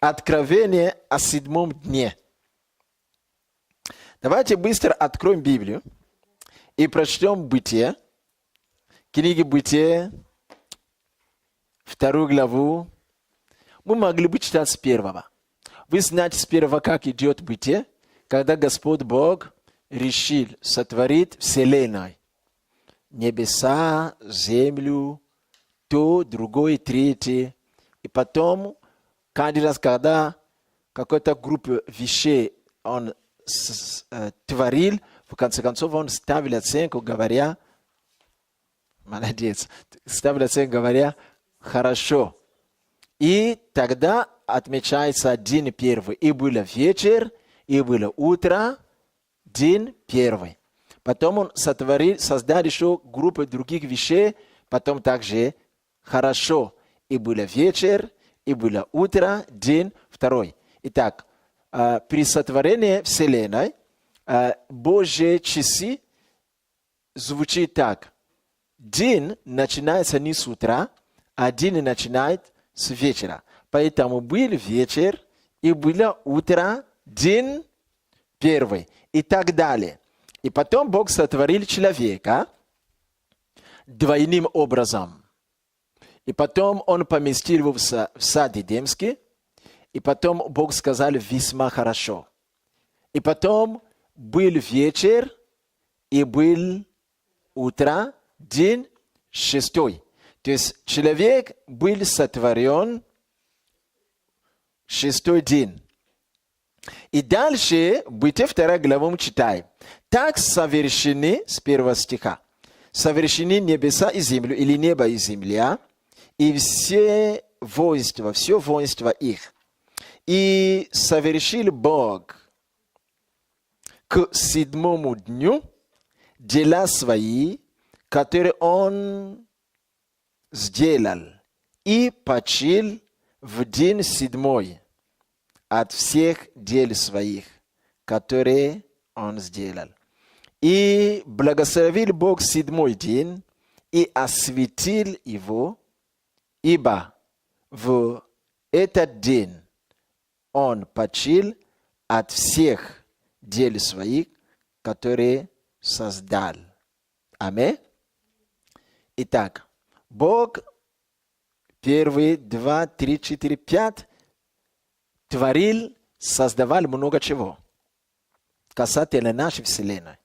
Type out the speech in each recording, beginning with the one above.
Откровение о 7 дне. Давайте быстро откроем Библию и прочтем Бытие. Книги Бытия, 2 главу. Мы могли бы читать с 1. Вы знаете с 1, как идет Бытие, когда Господь Бог решил сотворить вселенную. Небеса, землю, то, другое, третье. И потом, каждый раз, когда какая-то группа вещей он творил, в конце концов, он ставил оценку, говоря, молодец, ставил оценку, говоря, хорошо. И тогда отмечается день первый. И было вечер, и было утро, день первый. Потом он создал еще группу других вещей, потом также хорошо. И было вечер, и было утро, день второй. Итак, при сотворении Вселенной Божьи часы звучат так. День начинается не с утра, а день начинает с вечера. Поэтому был вечер, и было утро, день первый, и так далее. И потом Бог сотворил человека двойным образом. И потом он поместил его в сад Эдемский. И потом Бог сказал весьма хорошо. И потом был вечер, и был утро, день 6. То есть человек был сотворен 6 день. И дальше, Бытие 2 главу мы читаем. Так совершены, с 1 стиха, совершены небеса и землю, или небо и земля, и все воинство их. И совершил Бог к 7 дню дела свои, которые Он сделал, и почил в день 7 от всех дел своих, которые Он сделал. И благословил Бог 7 день и осветил его, ибо в этот день Он почил от всех дел своих, которые создал. Аминь. Итак, Бог 1, 2, 3, 4, 5 творил, создавал много чего касательно нашей Вселенной.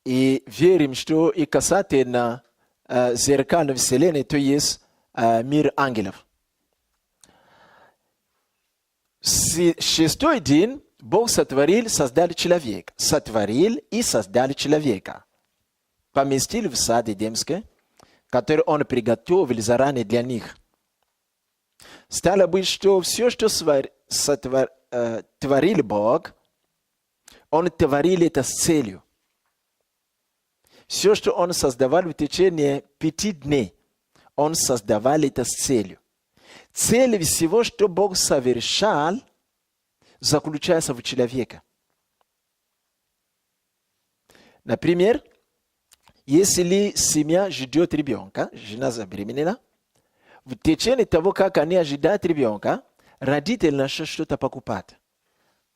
И верим, что и касательно зеркальной Вселенной, то есть мир ангелов. В 6 день Бог создал человека. Сотворил и создал человека. Поместил в сад Эдемский, который Он приготовил заранее для них. Стало быть, что все, что творил Бог, Он творил это с целью. Все, что Он создавал в течение 5 дней, Он создавал это с целью. Цель всего, что Бог совершал, заключается в человеке. Например, если семья ждет ребенка, жена забеременела, в течение того, как они ожидают ребенка, родители начнут что-то покупать.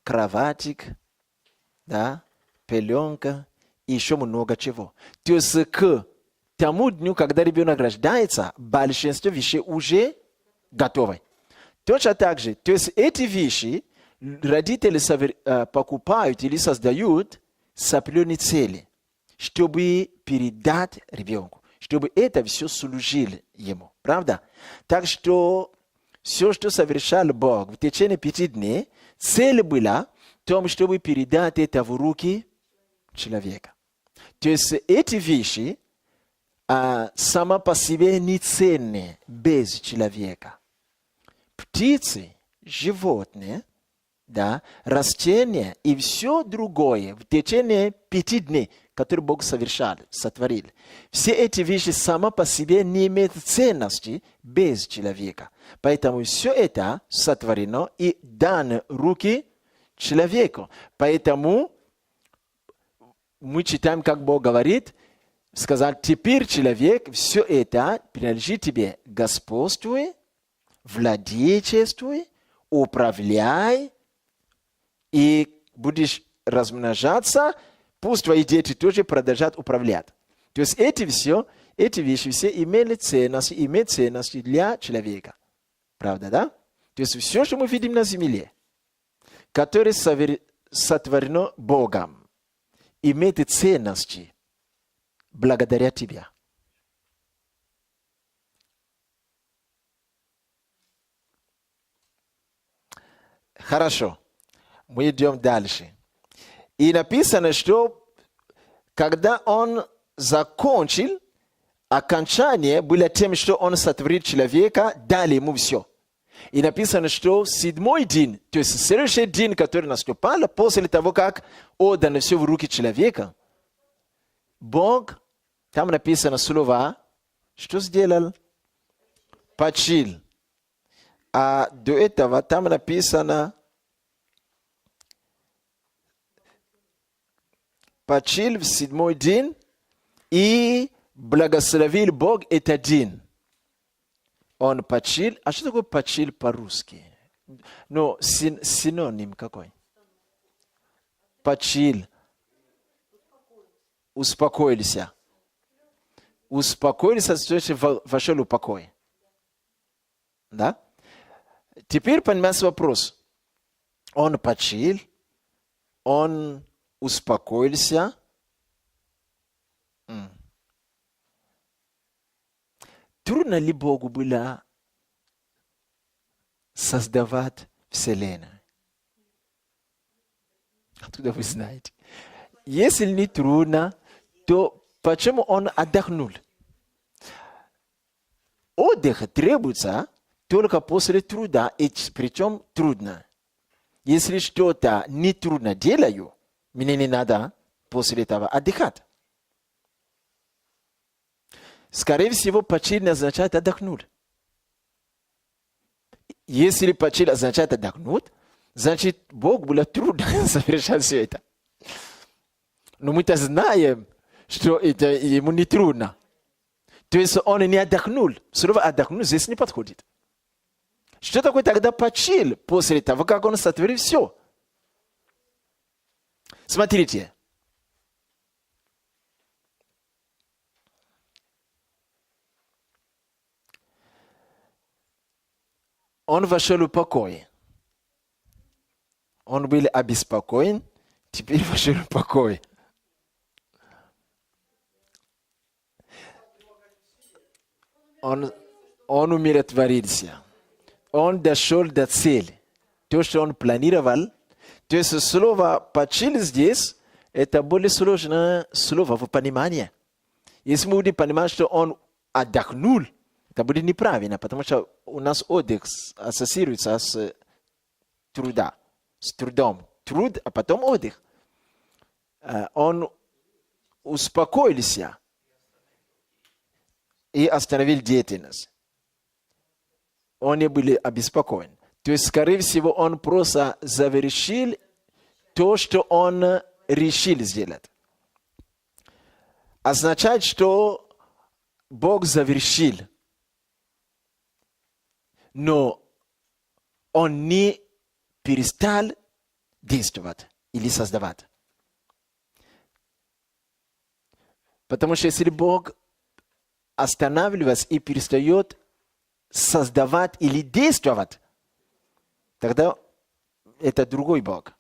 Кроватик, да, пеленка и еще много чего. То есть к тому дню, когда ребенок рождается, большинство вещей уже готовы. Точно так же, то есть эти вещи родители покупают или создают с определенной целью, чтобы передать ребенку, чтобы это все служило ему. Правда? Так что все, что совершал Бог в течение 5 дней, цель была в том, чтобы передать это в руки человека. То есть эти вещи сама по себе не ценны без человека. Птицы, животные, да, растения и все другое в течение 5 дней, которые Бог совершал, сотворил. Все эти вещи сама по себе не имеют ценности без человека. Поэтому все это сотворено и дано в руки человеку. Поэтому мы читаем, как Бог говорит, сказал, теперь человек, все это принадлежит тебе, господствуй владетельствуй, управляй и будешь размножаться, пусть твои дети тоже продолжат управлять. То есть эти вещи все имеют ценности для человека. Правда, да? То есть все, что мы видим на земле, которое сотворено Богом, имеет ценности благодаря тебе. Хорошо. Мы идем дальше. И написано, что когда он закончил, окончание было тем, что он сотворил человека, дали ему все. И написано, что седьмой день, то есть следующий день, который наступал, после того, как отдано все в руки человека, Бог, там написано слово, что сделал? Почил. А до этого там написано почил в седьмой день и благословил Бог этот день. Он почил. А что такое почил по-русски? Ну, синоним какой? Почил. Успокоился. Успокоился, значит, вошел в покой. Да? Теперь понимаешь вопрос. Он почил, он успокоился. Трудно ли Богу было создавать Вселенную? Откуда вы знаете? Если не трудно, то почему он отдохнул? Отдых требуется только после труда, и причем трудно. Если что-то не трудно делаю, мне не надо после этого отдыхать. Скорее всего, почил означает отдохнуть. Если почил означает отдохнуть, значит, Бог было трудно совершать все это. Но мы-то знаем, что это ему не трудно. То есть он не отдохнул. Слово отдохнул здесь не подходит. Что такое тогда почил после того, как он сотворил все? Смотрите. Он вошел в покой. Он был обеспокоен, теперь вошел в покой. Он умиротворился. Он дошел до цели. То, что он планировал. То есть слово «почил» здесь, это более сложное слово в понимании. Если мы будем понимать, что он отдохнул, это будет неправильно, потому что у нас отдых ассоциируется с трудом. Труд, а потом отдых. Он успокоился и остановил деятельность. Он не был обеспокоен. То есть, скорее всего, он просто завершил то, что он решил сделать. Означает, что Бог завершил. Но он не перестал действовать или создавать. Потому что если Бог останавливается и перестает создавать или действовать, тогда это другой Бог.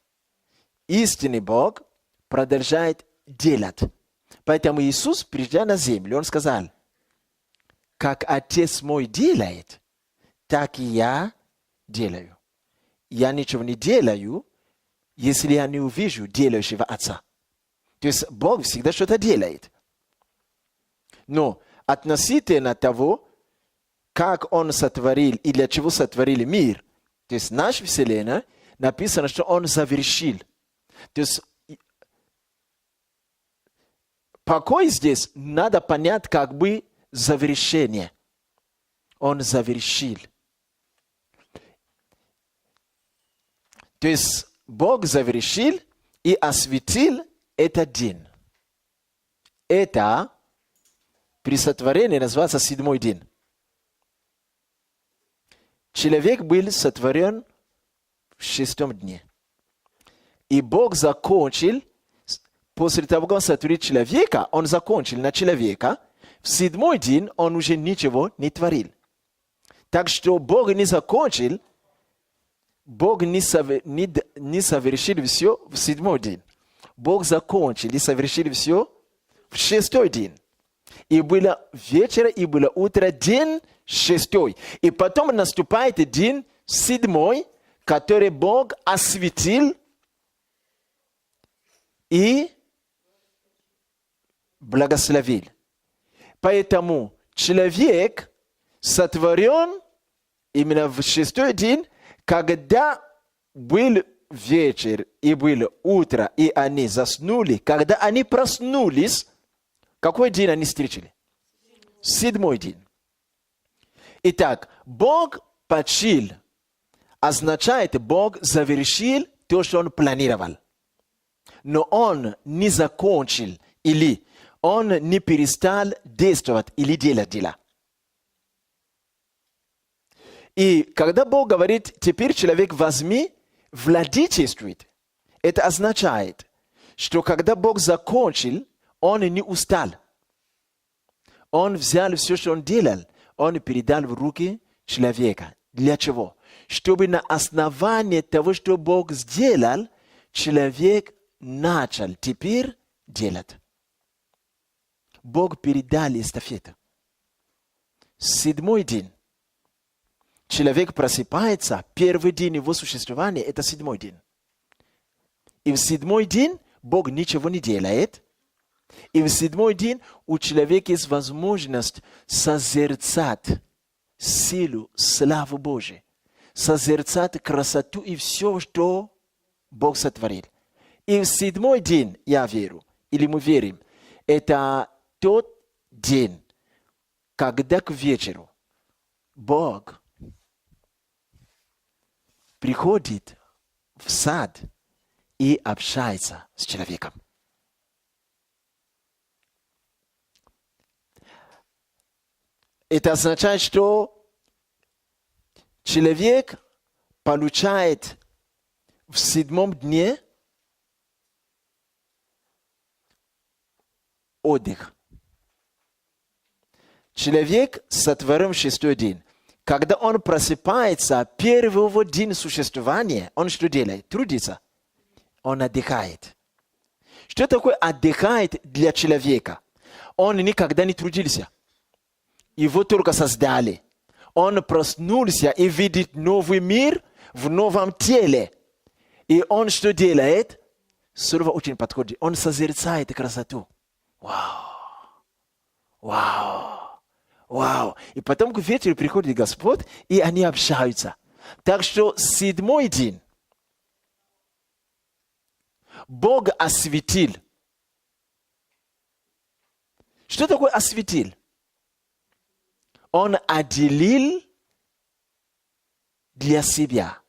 Истинный Бог продолжает делать. Поэтому Иисус, придя на землю, Он сказал, как Отец мой делает, так и я делаю. Я ничего не делаю, если я не увижу делающего Отца. То есть Бог всегда что-то делает. Но относительно того, как Он сотворил и для чего сотворил мир, то есть наша Вселенная, написано, что Он завершил. То есть покой здесь надо понять как бы завершение. Он завершил. То есть Бог завершил и осветил этот день. Это при сотворении называется седьмой день. человек был сотворен в 6-м дне. И Бог закончил, после того, как он сотворил человека, он закончил на человека, в 7-й день он уже ничего не творил. Так что Бог не закончил, Бог не совершил все в 7-й день. Бог закончил и совершил все в 6-й день. И было вечер, и было утро, день 6-й. И потом наступает день 7-й, который Бог осветил и благословил. Поэтому человек сотворен именно в 6-й день, когда был вечер и было утро, и они заснули. Когда они проснулись, какой день они встретили? 7-й день. Итак, Бог почил означает, Бог завершил то, что Он планировал. Но Он не закончил или Он не перестал действовать или делать дела. И когда Бог говорит, теперь человек возьми, владычествует, это означает, что когда Бог закончил, Он не устал. Он взял все, что Он делал, Он передал в руки человека. Для чего? Чтобы на основании того, что Бог сделал, человек начал теперь делать. Бог передал эстафету. 7-й день. Человек просыпается, первый день его существования – это 7-й день. И в 7-й день Бог ничего не делает. И в 7-й день у человека есть возможность созерцать силу, славу Божию, созерцать красоту и все, что Бог сотворил. И в 7-й день, я верю, или мы верим, это тот день, когда к вечеру Бог приходит в сад и общается с человеком. Это означает, что человек получает в 7-м дне отдых. Человек сотворен в 6-й день. Когда он просыпается, первого дня существования, он что делает? Трудится. Он отдыхает. Что такое отдыхает для человека? Он никогда не трудился. Его только создали. Он проснулся и видит новый мир в новом теле. И он что делает? Слово очень подходит. Он созерцает красоту. Вау! Вау! Вау! И потом к вечеру приходит Господь, и они общаются. Так что 7-й день Бог осветил. Что такое осветил? Он отделил для себя.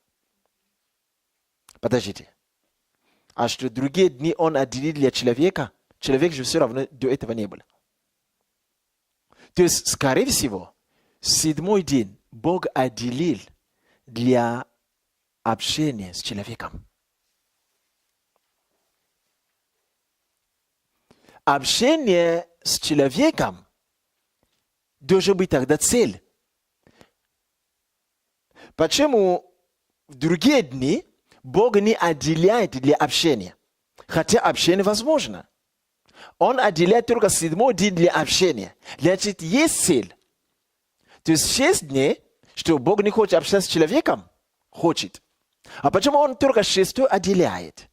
Подождите. А что другие дни он отделил для человека? Человек же все равно до этого не был. То есть, скорее всего, 7-й день Бог отделил для общения с человеком. Общение с человеком должен быть тогда цель. Почему в другие дни Бог не отделяет для общения? Хотя общение возможно. Он отделяет только 7-й день для общения. Значит, есть цель. То есть 6 дней, что Бог не хочет общаться с человеком? Хочет. А почему Он только 6-й отделяет?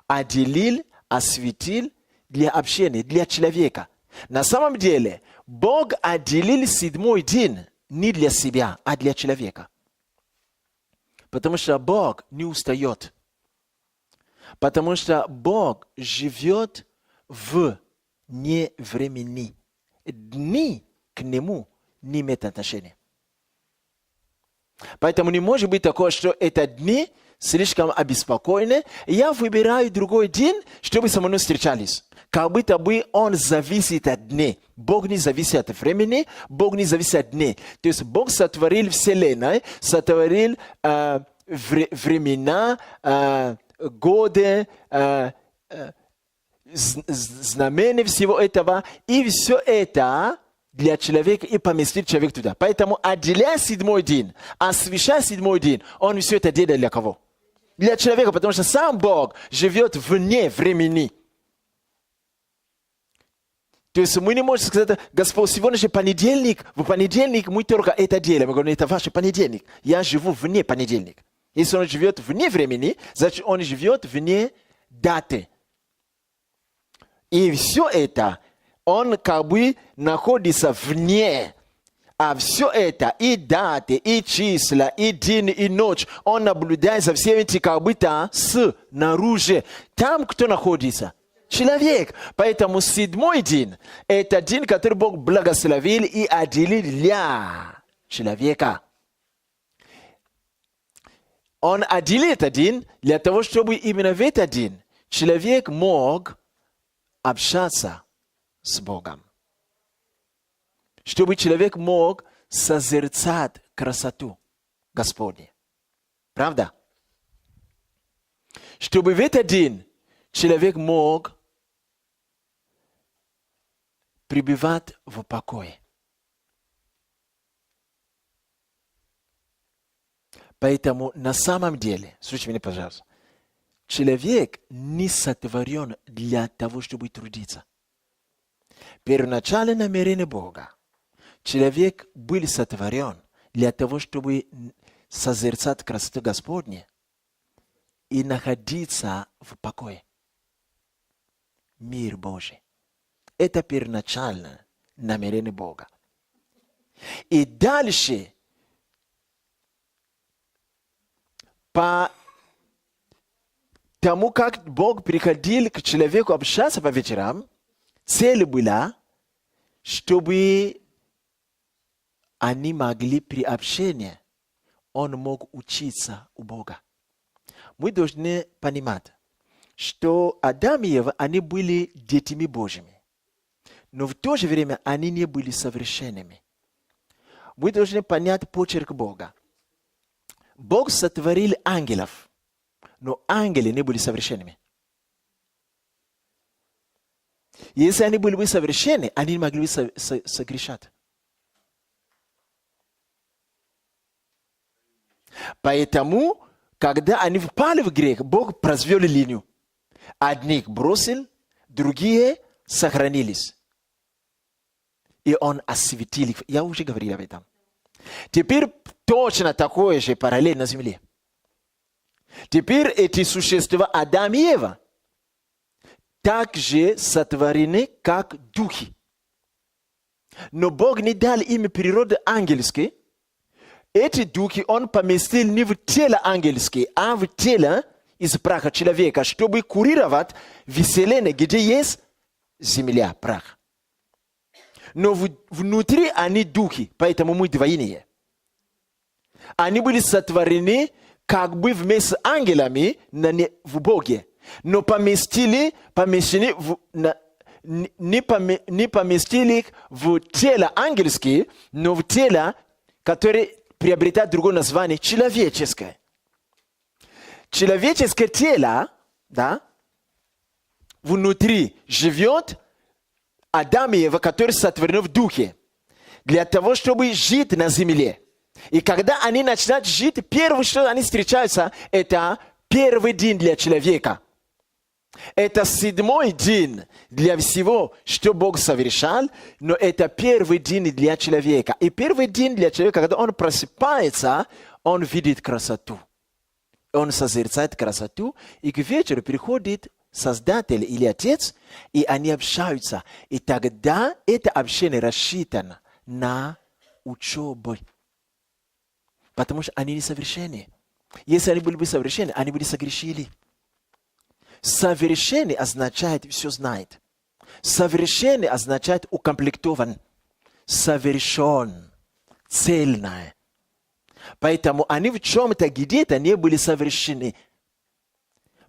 Отделил, осветил для общения, для человека. На самом деле, Бог отделил 7-й день не для себя, а для человека. Потому что Бог не устает. Потому что Бог живет вне времени. Дни к Нему не имеют отношения. Поэтому не может быть такое, что это дни слишком обеспокоены. Я выбираю другой день, чтобы со мной встречались. Как будто бы он зависит от дней. Бог не зависит от времени, Бог не зависит от дней. То есть Бог сотворил Вселенную, сотворил времена, годы, знамения всего этого. И все это для человека и поместить человека туда. Поэтому, отделяя седьмой день, освящая седьмой день, он все это делает для кого? Для человека, потому что сам Бог живет вне времени. То есть мы не можем сказать: Господь, сегодня же понедельник, в понедельник мы только это делаем. Мы говорим: это ваш понедельник. Я живу вне понедельника. Если он живет вне времени, значит он живет вне даты. И все это, он как бы находится вне. А все это, и даты, и числа, и день, и ночь, он наблюдает за всеми этими как будто снаружи. Там кто находится? Человек. Поэтому седьмой день – это день, который Бог благословил и отделил для человека. Он отделил этот день для того, чтобы именно в этот день человек мог общаться с Богом. Чтобы человек мог созерцать красоту Господню. Правда? Чтобы в этот день человек мог пребывать в покое. Поэтому на самом деле, слушайте меня, пожалуйста, человек не сотворен для того, чтобы трудиться. Первоначальное намерение Бога. Человек был сотворен для того, чтобы созерцать красоту Господню и находиться в покое. Мир Божий. Это первоначальное намерение Бога. И дальше, по тому, как Бог приходил к человеку общаться по вечерам, цель была, чтобы они могли при общении, он мог учиться у Бога. Мы должны понимать, что Адам и Ева, они были детьми Божьими. Но в то же время они не были совершенными. Мы должны понять почерк Бога. Бог сотворил ангелов, но ангелы не были совершенными. Если они были бы совершенны, они не могли бы согрешать. Поэтому, когда они впали в грех, Бог произвел линию. Одних бросил, другие сохранились. И Он осветил их. Я уже говорил об этом. Теперь точно такое же параллель на земле. Теперь эти существа Адам и Ева также сотворены как духи. Но Бог не дал им природы ангельской. Эти духи Он поместил не в тело ангельское, а в тело из праха человека, чтобы курировать вселенную, где есть земля, прах. Но внутри они духи, поэтому мы двойные. Они были сотворены как бы вместе с ангелами в Боге, но поместили не поместили их в тело ангельское, но в тело, которое приобретает другое название, человеческое. Человеческое тело, да, внутри живет Адам и Ева, которые сотворены в духе, для того, чтобы жить на земле. И когда они начинают жить, первое, что они встречаются, это первый день для человека. Это седьмой день для всего, что Бог совершал, но это первый день для человека. И первый день для человека, когда он просыпается, он видит красоту. Он созерцает красоту, и к вечеру приходит Создатель или Отец, и они общаются. И тогда это общение рассчитано на учебу. Потому что они несовершенны. Если они были бы совершенны, они бы согрешили. Совершенный означает все знает. Совершенный означает укомплектован. Совершен. Цельное. Поэтому они в чем-то где-то не были совершенны.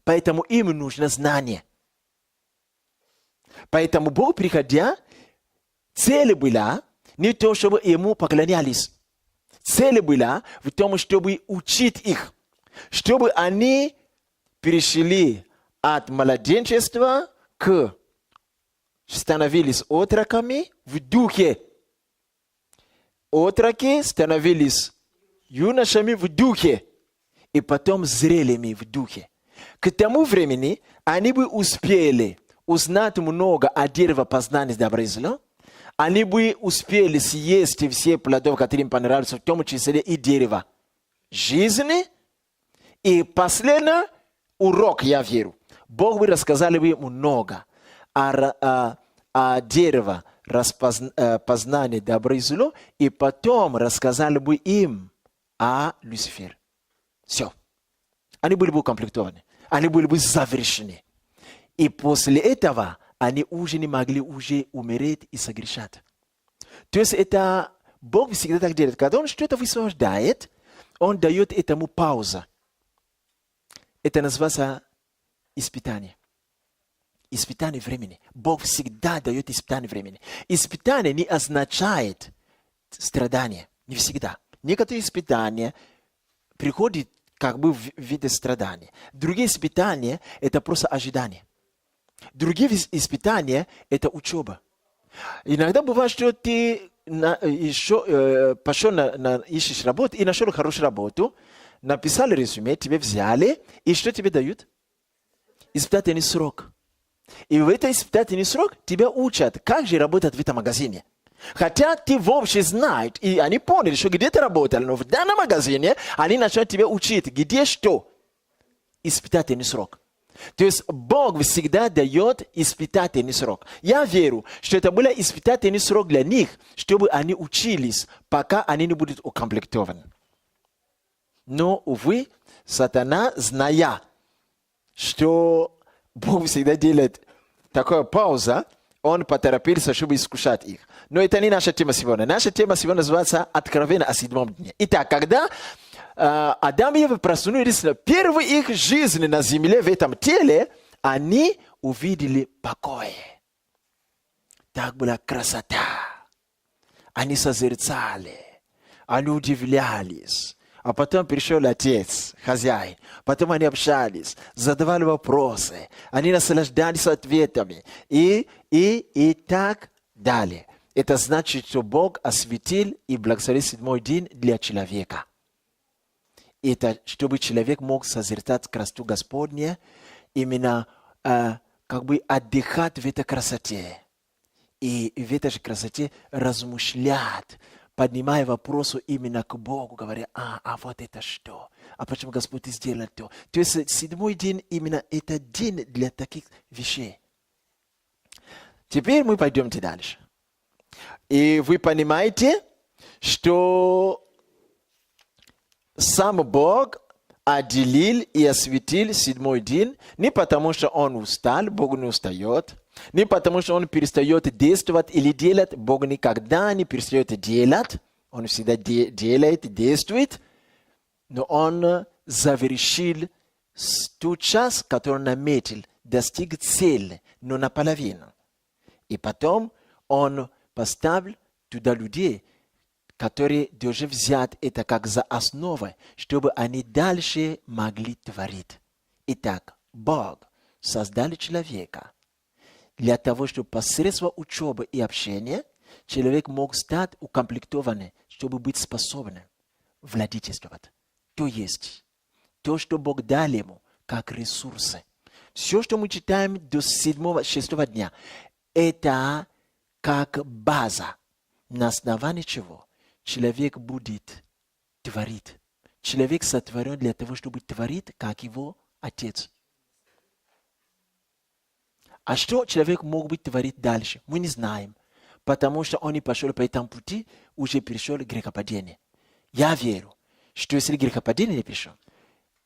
Поэтому им нужно знание. Поэтому Бог приходя, цель была не то, чтобы ему поклонялись. Цель была в том, чтобы учить их, чтобы они перешли от младенчества к становились отроками в духе. Отроки становились юношами в духе. И потом зрелыми в духе. К тому времени они бы успели узнать много о дереве познания добра и зла. Они бы успели съесть все плодов, которые им понравятся, в том числе и дерево жизни. И последний урок, я верю. Бог бы рассказал бы много о дереве познания добра и зла, и потом рассказал бы им о Люцифере. Все. Они были бы укомплектованы. Они были бы завершены. И после этого они уже не могли уже умереть и согрешать. То есть это Бог всегда так делает. Когда Он что-то высвобождает, Он дает этому паузу. Это называется испытание. Испытание времени. Бог всегда дает испытание времени. Испытание не означает страдание. Не всегда. Некоторые испытания приходят как бы в виде страдания. Другие испытания – это просто ожидание. Другие испытания – это учеба. Иногда бывает, что ты пошел ищешь работу и нашел хорошую работу, написал резюме, тебе взяли, и что тебе дают? Испытательный срок. И в этот испытательный срок тебя учат, как же работать в этом магазине. Хотя ты вообще знаешь, и они поняли, что где ты работал, но в данном магазине они начинают тебя учить, где что. Испытательный срок. То есть Бог всегда дает испытательный срок. Я верю, что это был испытательный срок для них, чтобы они учились, пока они не будут укомплектованы. Но, увы, сатана, зная, что Бог всегда делает такую паузу, он поторопился, чтобы искушать их. Но это не наша тема сегодня. Наша тема сегодня называется «Откровение о седьмом дне». Итак, когда Адам и Ева проснулись, первую их жизнь на земле в этом теле, они увидели покой. Так была красота. Они созерцали, они удивлялись. А потом пришел отец, хозяин. Потом они общались, задавали вопросы. Они наслаждались ответами. И так далее. Это значит, что Бог осветил и благословил седьмой день для человека. Это чтобы человек мог созерцать красоту Господню, именно как бы отдыхать в этой красоте. И в этой же красоте размышлять, поднимая вопросы именно к Богу, говоря, вот это что? А почему Господь сделал то? То есть седьмой день именно это день для таких вещей. Теперь мы пойдемте дальше. И вы понимаете, что сам Бог отделил и осветил седьмой день не потому, что Он устал, Бог не устает, не потому, что Он перестает действовать или делать, Бог никогда не перестает делать, Он всегда делает, действует, но Он завершил тот час, который Он наметил, достиг цели, но наполовину. И потом Он поставил туда людей, которые должны взять это как за основу, чтобы они дальше могли творить. Итак, Бог создал человека для того, чтобы посредством учебы и общения человек мог стать укомплектованным, чтобы быть способным владычествовать. То есть, то, что Бог дал ему, как ресурсы. Все, что мы читаем до 7-6 дня, это как база, на основании чего человек будет творить. Человек сотворен для того, чтобы творить, как его Отец. А что человек мог бы творить дальше? Мы не знаем. Потому что он не пошел по этому пути, уже пришел грехопадение. Я верю, что если грехопадение не пришел,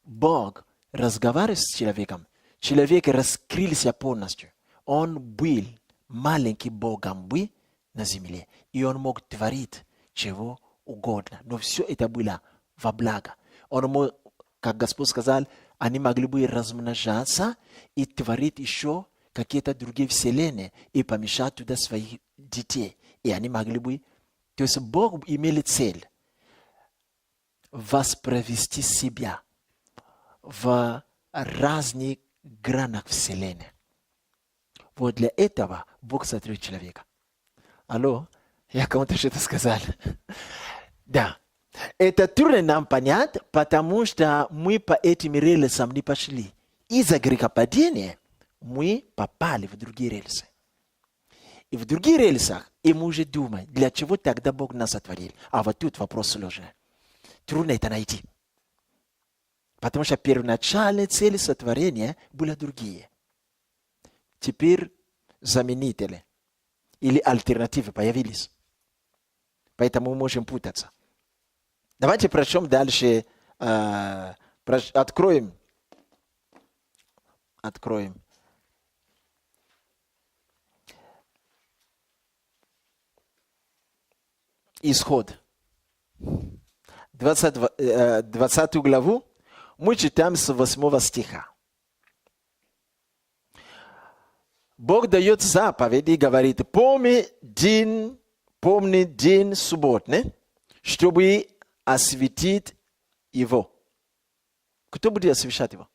Бог разговаривает с человеком, человек раскрылся полностью. Он был маленьким Богом на земле, и он мог творить чего угодно. Но все это было во благо. Он мог, как Господь сказал, они могли бы размножаться и творить еще какие-то другие вселенные и помещать туда своих детей. И они могли бы... То есть Бог имел цель воспроизвести себя в разных гранах вселенной. Вот для этого Бог сотворил человека. Алло, я кому-то что-то сказал. Да. Это трудно нам понять, потому что мы по этим рельсам не пошли. Из-за грехопадения мы попали в другие рельсы. И в других рельсах, и мы уже думаем, для чего тогда Бог нас сотворил. А вот тут вопрос сложный. Трудно это найти. Потому что первоначальные цели сотворения были другие. Теперь заменители или альтернативы появились. Поэтому мы можем путаться. Давайте прочтем дальше. Откроем. Исход. 20 главу. Мы читаем с 8 стиха. Бог дает заповедь и говорит: помни день субботный, чтобы осветить его. Кто будет освещать его?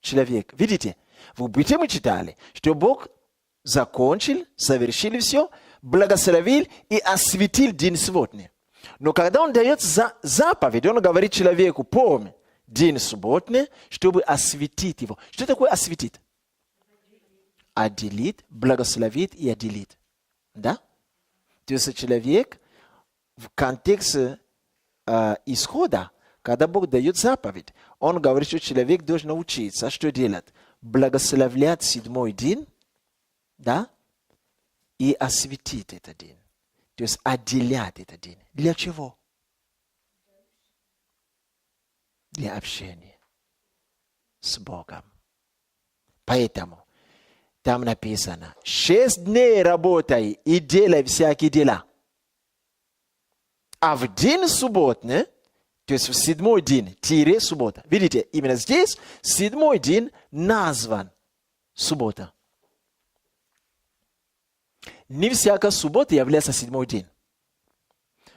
Человек. Видите? В Бытие мы читали, что Бог закончил, совершил все, благословил и осветил день субботний. Но когда Он дает заповедь, Он говорит человеку: помни день субботний, чтобы осветить его. Что такое осветить? Отделить, благословить и отделить. Да? То есть человек в контексте исхода, когда Бог дает заповедь, Он говорит, что человек должен научиться, что делать? Благословлять седьмой день, да? И осветить этот день. То есть отделять этот день. Для чего? Для общения с Богом. Поэтому там написано: 6 дней работай и делай всякие дела. А в день субботный, то есть в седьмой день, суббота. Видите, именно здесь седьмой день назван суббота. Не всякая суббота является седьмой день.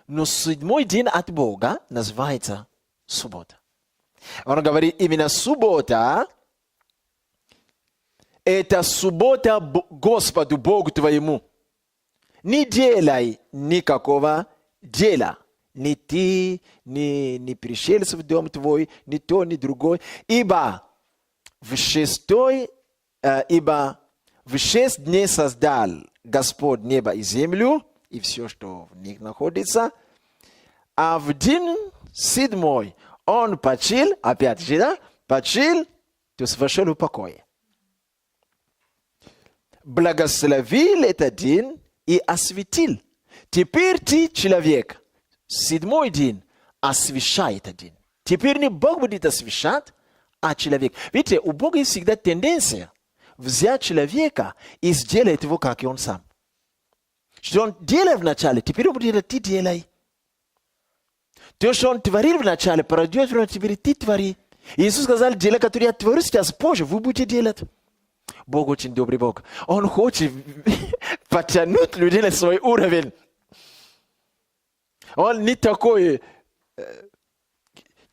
Но седьмой день от Бога называется суббота. Он говорит, именно суббота — это суббота Господу Богу твоему. Не делай никакого дела. Ни ты, ни пришельцы в дом твой, ни то, ни другой. Ибо в 6 дней создал Господь небо и землю, и все, что в них находится. А в день 7 Он почил, опять же, да? Почил, то есть вошел в покой. Благословил этот день и осветил. Теперь ты, человек, 7 день освещай этот день. Теперь не Бог будет освещать, а человек. Видите, у Бога есть всегда тенденция взять человека и сделать его, как и он сам. Что он делает вначале, теперь он будет делать, ты делай. То, что он творил вначале, пройдет время, теперь ты твори. Иисус сказал, дела, которые я творю сейчас позже, вы будете делать. Бог очень добрый Бог. Он хочет потянуть людей на свой уровень. Он не такой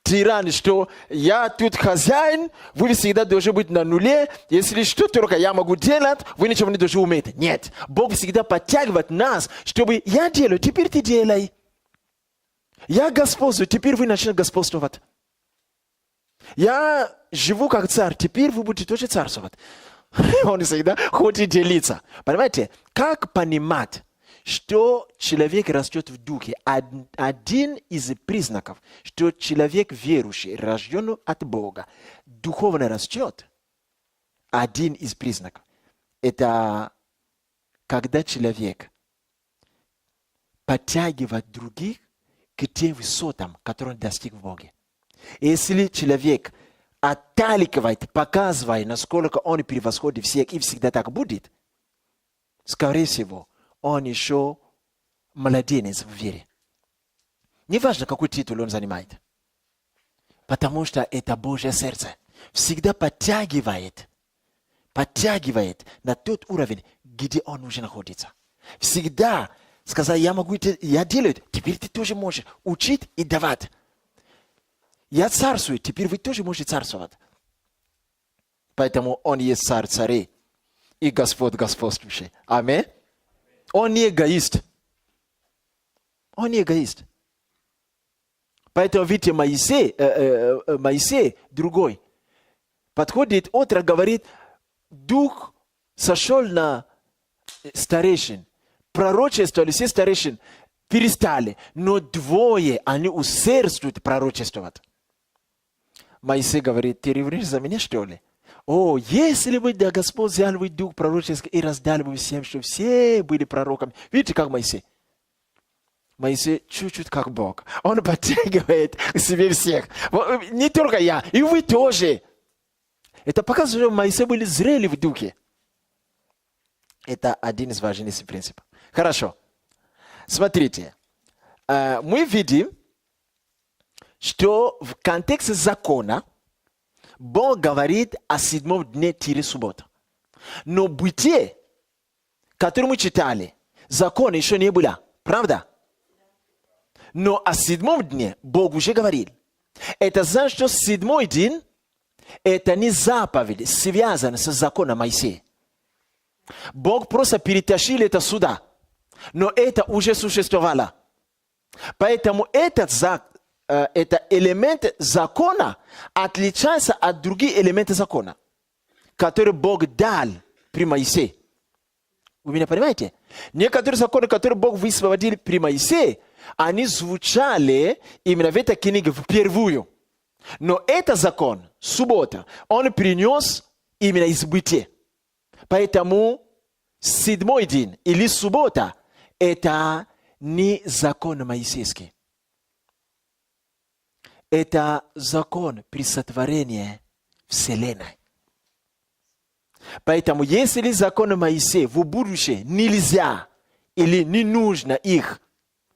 тиран, что я тут хозяин, вы всегда должны быть на нуле. Если что только я могу делать, вы ничего не должны уметь. Нет. Бог всегда подтягивает нас, чтобы я делаю, теперь ты делай. Я господствую, теперь вы начнете господствовать. Я живу как царь, теперь вы будете тоже царствовать. Он всегда хочет делиться. Понимаете, как понимать, что человек растет в духе? Один из признаков, что человек верующий, рожденный от Бога, духовно растет. Один из признаков. Это когда человек подтягивает других к тем высотам, которые он достиг в Боге. Если человек отталкивает, показывает, насколько он превосходит всех, и всегда так будет, скорее всего, он еще младенец в вере. Неважно, какой титул он занимает. Потому что это Божье сердце. Всегда подтягивает подтягивает на тот уровень, где он уже находится. Всегда сказал, я могу, я делаю, теперь ты тоже можешь учить и давать. Я царствую, теперь вы тоже можете царствовать. Поэтому он есть царь царей и Господь господствующий. Аминь. Он не эгоист. Он не эгоист. Поэтому, видите, Моисей другой. Подходит, утро говорит, дух сошел на старейшин. Пророчествовали, все старейшин перестали. Но двое, они усердствуют пророчествовать. Моисей говорит, ты ревнуешь за меня, что ли? О, если бы да, Господь взял бы дух пророческий и раздал бы всем, что все были пророками. Видите, как Моисей? Моисей чуть-чуть как Бог. Он подтягивает к себе всех. Не только я, и вы тоже. Это показывает, что Моисей были зрели в духе. Это один из важнейших принципов. Хорошо. Смотрите. Мы видим, что в контексте закона Бог говорит о 7 дне суббота. Но бытие, которое мы читали, закона еще не было. Правда? Но о 7 дне Бог уже говорил. Это значит, что 7 день это не заповедь, связана с законом Моисея. Бог просто перетащил это сюда. Но это уже существовало. Поэтому этот элемент закона отличается от других элементов закона, которые Бог дал при Моисее. Вы меня понимаете? Некоторые законы, которые Бог высвободил при Моисее, они звучали именно в этой книге впервые. Но этот закон, суббота, он принес именно из бытия. Поэтому 7 день или суббота – это не закон моисейский. Это закон при сотворении Вселенной. Поэтому, если закон Моисея в будущем нельзя или не нужно их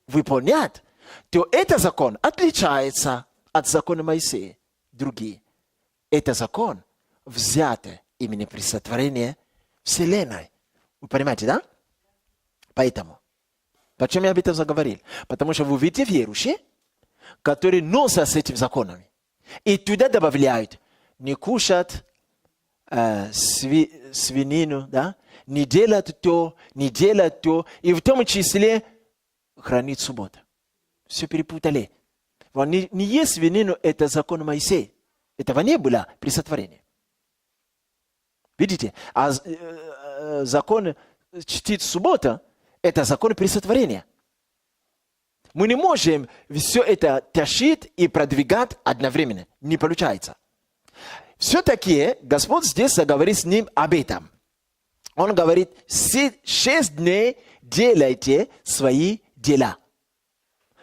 выполнять, то этот закон отличается от закона Моисея. Другие. Это закон взят именно при сотворении Вселенной. Вы понимаете, да? Поэтому. Почему я об этом заговорил? Потому что вы видите верующие, которые носят с этими законами. И туда добавляют не кушать свинину, да? Не делать то, не делать то. И в том числе хранить субботу. Все перепутали. Не есть свинину, это закон Моисея. Этого не было при сотворении. Видите? А закон чтить субботу, это закон при сотворении. Мы не можем все это тащить и продвигать одновременно. Не получается. Все-таки Господь здесь говорит с ним об этом. Он говорит, 6 дней делайте свои дела.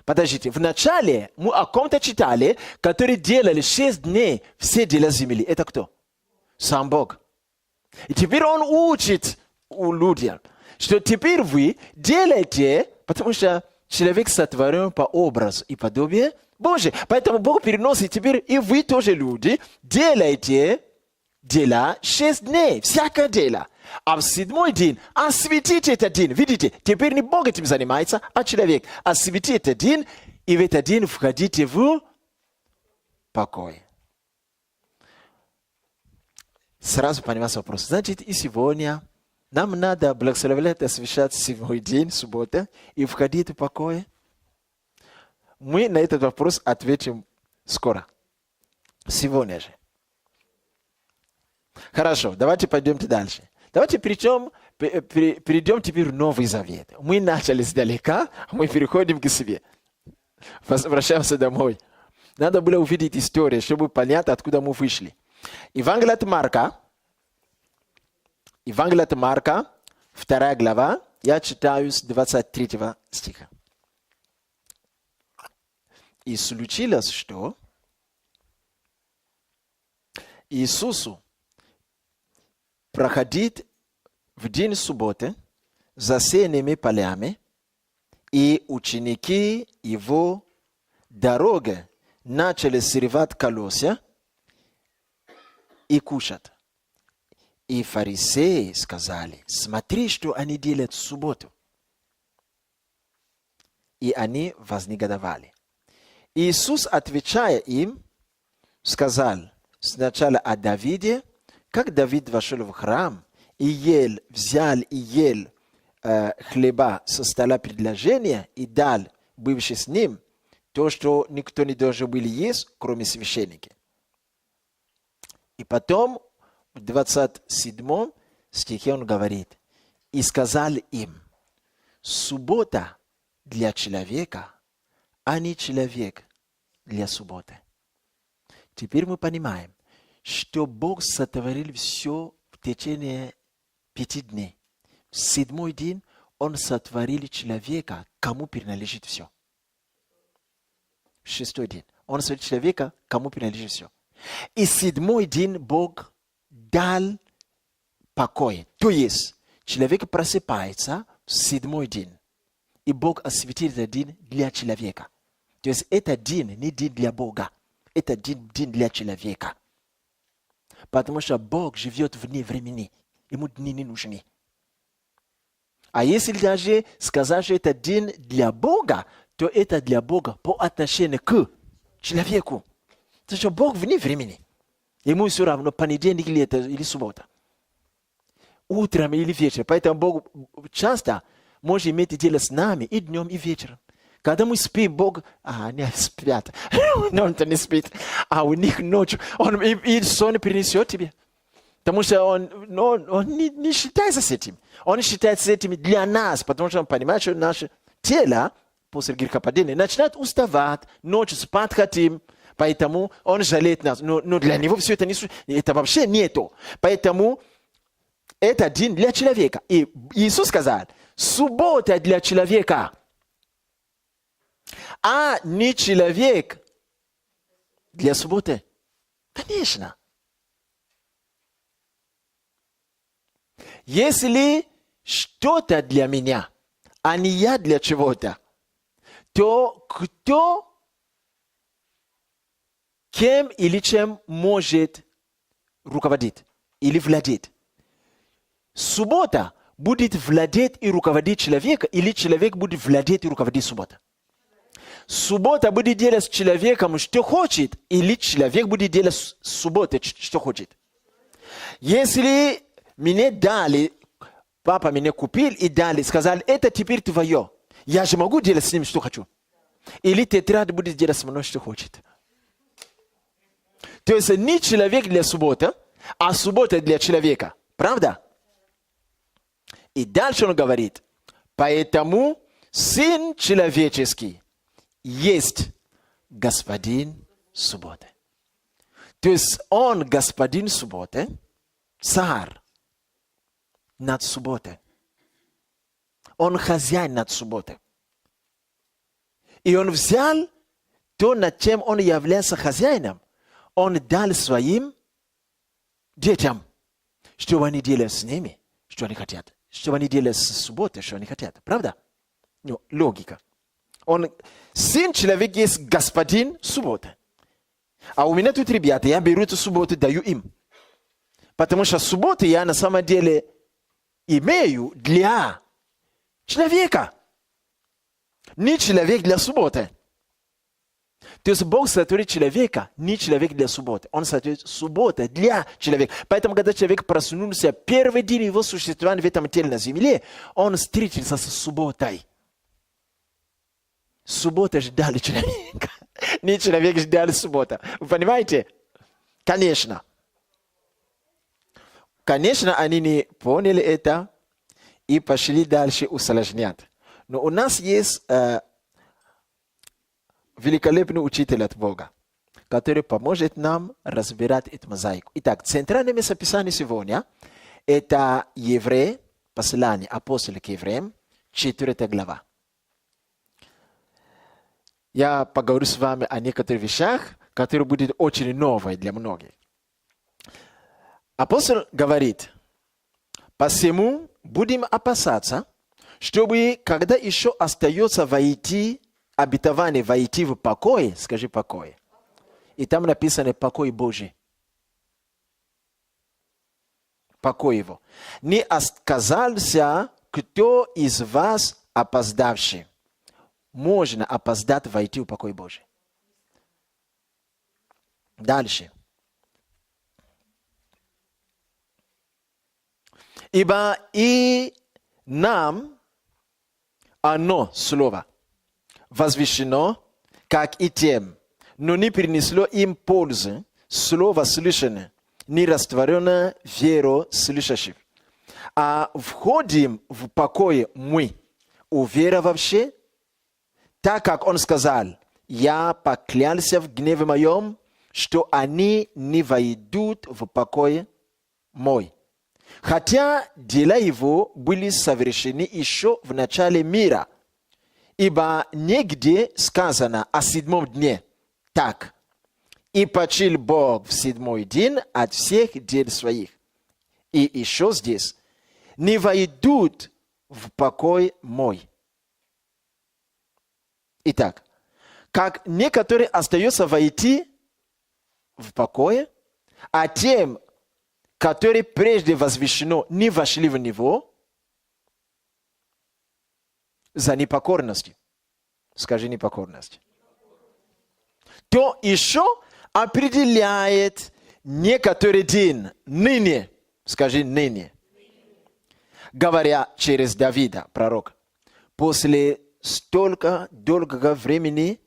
Подождите, вначале мы о ком-то читали, которые делали 6 дней все дела земли. Это кто? Сам Бог. И теперь он учит у людей, что теперь вы делаете, потому что человек сотворен по образу и подобию Божию. Поэтому Бог переносит теперь, и вы тоже люди, делайте дела 6 дней, всякое дело. А в 7 день осветите этот день. Видите, теперь не Бог этим занимается, а человек. Осветите этот день, и в этот день входите в покой. Сразу понимаете вопрос. Значит, и сегодня нам надо благословлять, освещать 7 день, суббота, и входить в покой. Мы на этот вопрос ответим скоро. Сегодня же. Хорошо, давайте пойдемте дальше. Давайте перейдем теперь в Новый Завет. Мы начали издалека, мы переходим к себе. Возвращаемся домой. Надо было увидеть историю, чтобы понять, откуда мы вышли. Евангелие от Марка, 2 глава, я читаю с 23 стиха. И случилось, что Иисусу проходит в день субботы засеянными полями, и ученики его дорогой начали срывать колосья и кушать. И фарисеи сказали: смотри, что они делают в субботу. И они вознегодовали. Иисус, отвечая им, сказал сначала о Давиде, как Давид вошел в храм и взял и ел хлеба со стола предложения и дал бывший с ним то, что никто не должен был есть, кроме священника. И потом в 27 стихе он говорит: и сказал им: суббота для человека, а не человек для субботы. Теперь мы понимаем, что Бог сотворил все в течение 5 дней. В 7-й день Он сотворил человека, кому принадлежит все. В 6-й день Он сотворил человека, кому принадлежит все. И 7-й день Бог дал покой. То есть человек просыпается в 7-й день. И Бог осветил этот день для человека. То есть это день не день для Бога. Это день для человека. Потому что Бог живет вне времени. Ему дни не нужны. А если даже сказать, что это день для Бога, то это для Бога по отношению к человеку. Потому что Бог вне времени. Ему все равно, понедельник или суббота. Утром или вечером. Поэтому Бог часто может иметь дело с нами и днем, и вечером. Когда мы спим, Бог, они спят. Он-то не спит. А у них ночью, Он и сон принесет тебе. Потому что он не считается с этим. Он считается с этим для нас, потому что он понимает, что наше тело после грехопадения начинает уставать, ночью спать хотим. Поэтому он жалеет нас. Но для него все это это вообще нету. Поэтому это день для человека. И Иисус сказал: суббота для человека, а не человек для субботы. Конечно. Если что-то для меня, а не я для чего-то, то кто, кем или чем может руководить или владеть? Суббота будет владеть и руководить человека, или человек будет владеть и руководить субботой? Суббота будет делать с человеком, что хочет, или человек будет делать с субботой, что хочет. Если мне дали, папа меня купил и дали, сказали: это теперь твое, я же могу делать с ним, что хочу. Или тетрад будет делать со мной, что хочет. То есть не человек для субботы, а суббота для человека. Правда? И дальше он говорит: поэтому Сын Человеческий есть Господин субботы. То есть он Господин субботы, царь над субботой. Он хозяин над субботой. И он взял то, над чем он является хозяином, он дал своим детям, что они делают с ними, что они хотят. Что они делают с субботой, что они хотят. Правда? Ну, логика. Сын человек есть господин субботы. А у меня тут ребята, я беру эту субботу, даю им. Потому что субботу я на самом деле имею для человека. Не человек для субботы. То есть Бог сотворил человека, не человек для субботы. Он сотворил субботу для человека. Поэтому, когда человек проснулся, первый день его существования в этом теле на земле, он встретился с субботой. Суббота ждали человека. Не человек ждал субботу. Вы понимаете? Конечно. Конечно, они не поняли это и пошли дальше усложнять. Но у нас есть великолепный учитель от Бога, который поможет нам разбирать эту мозаику. Итак, центральное местописание сегодня – это Евреи, послание апостола к евреям, 4 глава. Я поговорю с вами о некоторых вещах, которые будут очень новые для многих. Апостол говорит: посему будем опасаться, чтобы, когда еще остается войти, обетование войти в покой, скажи покой. И там написано покой Божий. покой его. Не отказался кто из вас опоздавший. Можно опоздать войти в покой Божий. Дальше. Ибо и нам оно, слово, возвещено, как и тем, но не принесло им пользы, слово слышанное, не растворено веру слышащих. А входим в покой мы, уверовавшие, так как он сказал, я поклялся в гневе моем, что они не войдут в покой мой. Хотя дела его были совершены еще в начале мира, ибо негде сказано о 7 дне так. И почил Бог в 7 день от всех дел своих. И еще здесь не войдут в покой мой. Итак, как некоторые остаются войти в покое, а тем, которые прежде возвещено, не вошли в него за непокорностью. Скажи непокорность. То еще определяет некоторый день, ныне, скажи ныне, говоря через Давида, пророка, после столько долгого времени,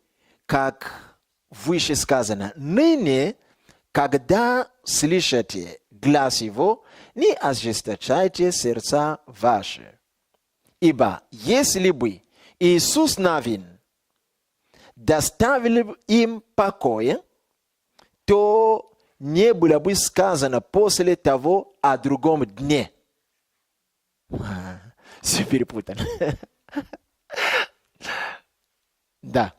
как выше сказано, ныне, когда слышите глаз его, не ожесточайте сердца ваши. Ибо если бы Иисус Навин доставил им покоя, то не было бы сказано после того о другом дне. Все перепутано. Да.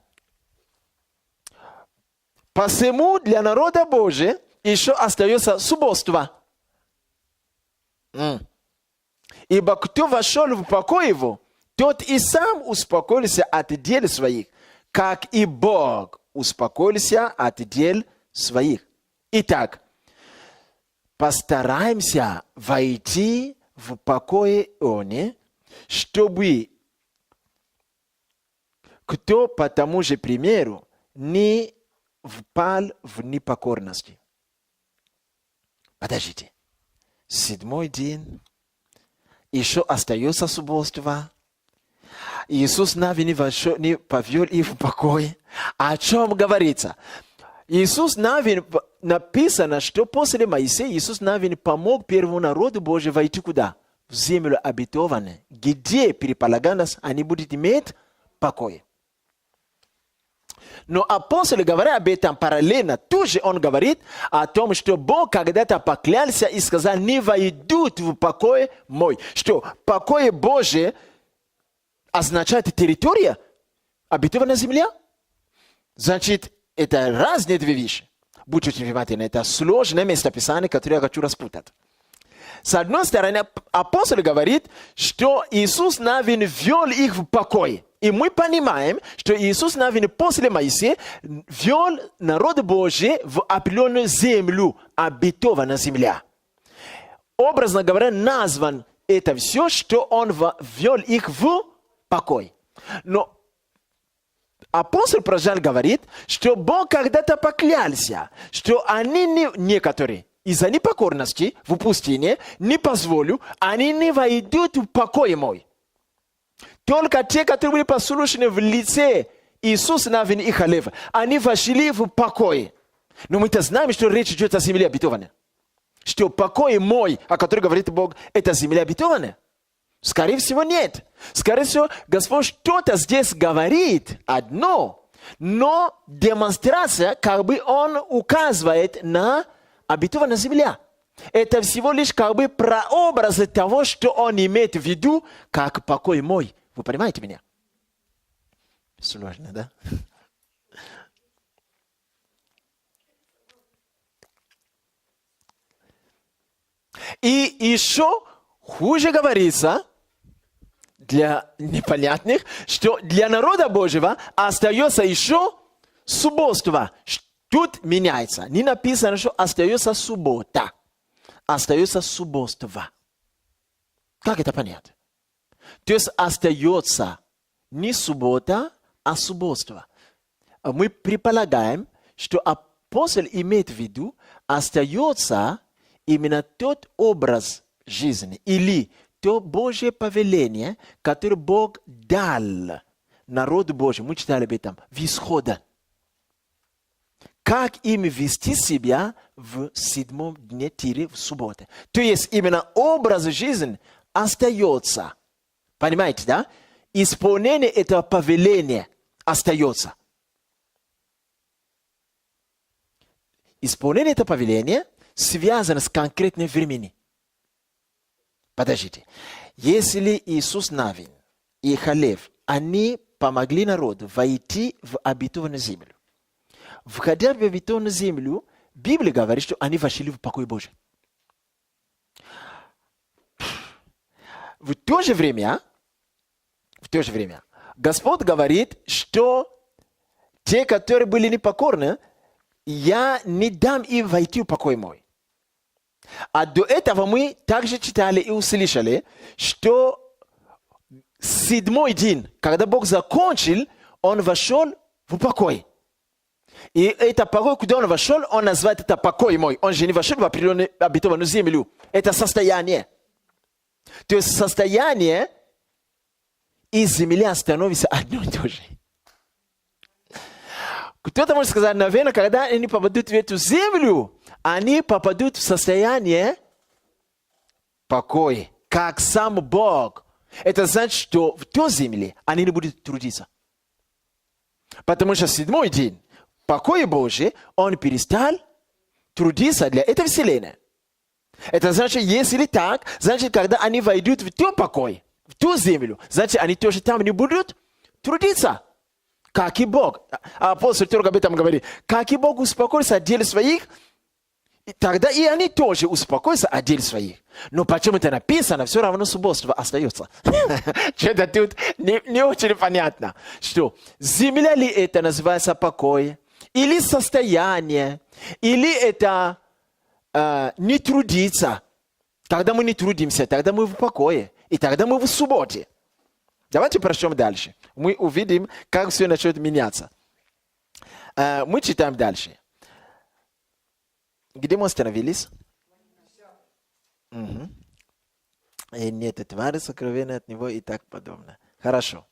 Посему для народа Божия еще остается субботство. Ибо кто вошел в покой его, тот и сам успокоился от дел своих, как и Бог успокоился от дел своих. Итак, постараемся войти в покой он, чтобы кто по тому же примеру не впал в непокорность. Подождите. 7 день. Еще остается субботство. Иисус Навин не повел их в покой. О чем говорится? Иисус Навин, написано, что после Моисея Иисус Навин помог первому народу Божию войти куда? В землю обетованную, где, предполагалось, они будут иметь покой. Но апостол, говоря об этом параллельно, тоже он говорит о том, что Бог когда-то поклялся и сказал, не войдут в покой мой. Что покой Божий означает территория, обетованная земля. Значит, это разные две вещи. Будьте очень внимательны, это сложное местописание, которое я хочу распутать. С одной стороны, апостол говорит, что Иисус Навин ввел их в покой. И мы понимаем, что Иисус Навин после Моисея ввел народ Божий в определенную землю, обетованная земля. Образно говоря, назван это все, что он ввел их в покой. Но апостол продолжал говорит, что Бог когда-то поклялся, что они некоторые из-за непокорности в пустыне не позволю, они не войдут в покой мой. Только те, которые были послушны в лице Иисуса Навина и Халева, они вошли в покой. Но мы-то знаем, что речь идет о земле обетованной. Что покой мой, о котором говорит Бог, это земля обетованная. Скорее всего, нет. Скорее всего, Господь что-то здесь говорит одно, но демонстрация, как бы он указывает на обетованную землю. Это всего лишь как бы прообраз того, что он имеет в виду, как покой мой. Вы понимаете меня? Сложно, да? И еще хуже говорится, для непонятных, что для народа Божьего остается еще субботство. Тут меняется. Не написано, что остается суббота. остается суббота. Как это понять? То есть остается не суббота, а суббота. Мы предполагаем, что апостол имеет в виду, остается именно тот образ жизни или то Божье повеление, которое Бог дал народу Божьему. Мы читали об этом в Исходе. Как им вести себя в седьмом дне в субботу. То есть именно образ жизни остается. Понимаете, да? Исполнение этого повеления остается. Исполнение этого повеления связано с конкретным временем. Подождите. Если Иисус Навин и Халев, они помогли народу войти в обетованную землю. Входя в обетованную землю, Библия говорит, что они вошли в покой Божий. В то же время, Господь говорит, что те, которые были непокорны, я не дам им войти в покой мой. А до этого мы также читали и услышали, что седьмой день, когда Бог закончил, Он вошел в покой. И это покой, куда Он вошел, Он называет это покой мой. Он же не вошел в определенную обетованную землю. Это состояние. То есть состояние и земля становится одно и то же. Кто-то может сказать, наверное, когда они попадут в эту землю, они попадут в состояние покоя, как сам Бог. Это значит, что в той земле они не будут трудиться. Потому что седьмой день, покой Божий, Он перестал трудиться для этой вселенной. Это значит, если так, значит, когда они войдут в тот покой, в ту землю, значит, они тоже там не будут трудиться. Как и Бог. Апостол Петр об этом говорит. Как и Бог успокоится от дел своих, тогда и они тоже успокоятся от дел своих. Но почему это написано, все равно субботство остается. Что-то тут не очень понятно. Что, земля ли это называется покой? Или состояние? Или это не трудиться? Когда мы не трудимся, тогда мы в покое. И тогда мы в субботе. Давайте прочтем дальше. Мы увидим, как все начнет меняться. Мы читаем дальше. Где мы остановились? Угу. И нет твари сокровенной от него и так подобное. Хорошо.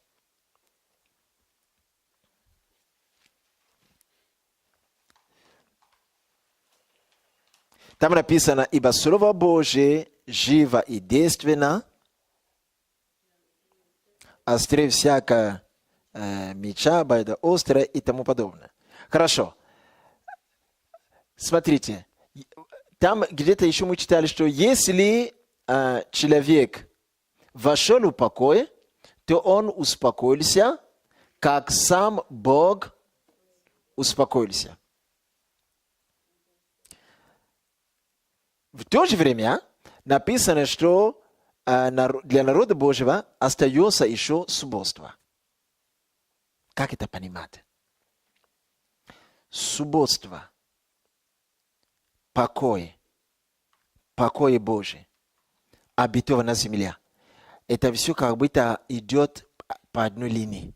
Там написано, ибо Слово Божие живо и действенно, острее всякого меча, байда острая и тому подобное. Хорошо. Смотрите. Там где-то еще мы читали, что если человек вошел в покой, то он успокоился, как сам Бог успокоился. В то же время написано, что для народа Божьего остается еще субботство. Как это понимать? Субботство. Покой Божий. Обетованная земля. Это все как будто идет по одной линии.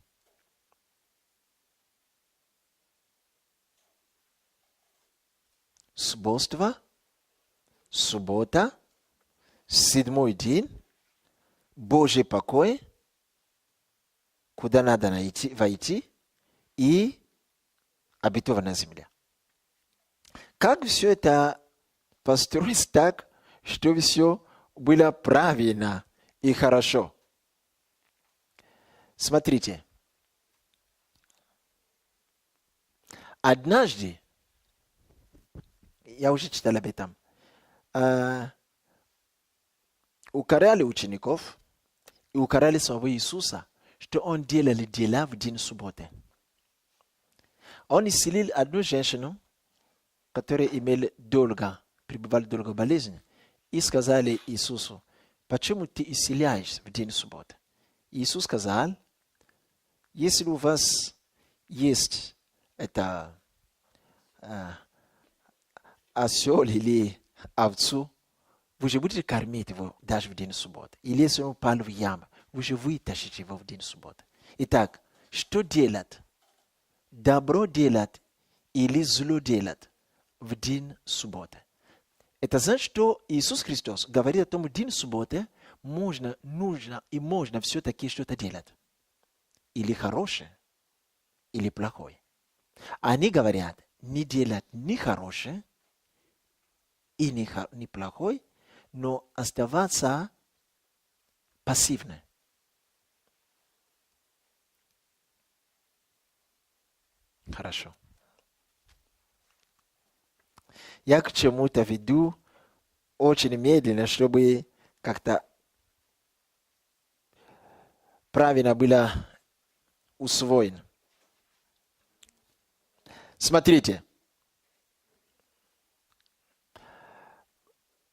Субботство, суббота, седьмой день, Божий покой, куда надо войти, и обетованная земля. Как все это построить так, чтобы все было правильно и хорошо? Смотрите. Однажды, я уже читал об этом, укоряли учеников и укоряли самого Иисуса, что Он делали дела в день субботы. Он исцелил одну женщину, которая имела пребывала долго болезнь, и сказали Иисусу, почему ты исцеляешь в день субботы? Иисус сказал, если у вас есть это осел или овцу, Вы же будете кормить его даже в день субботы. Или если он упал в яму, вы же вытащите его в день субботы. Итак, что делать? Добро делать или зло делать в день субботы? Это значит, что Иисус Христос говорит о том, в день субботы можно, нужно и можно все-таки что-то делать. Или хорошее, или плохое. Они говорят, не делать ни хорошее, и ни плохой, но оставаться пассивным. Хорошо. Я к чему-то веду очень медленно, чтобы как-то правильно было усвоено. Смотрите.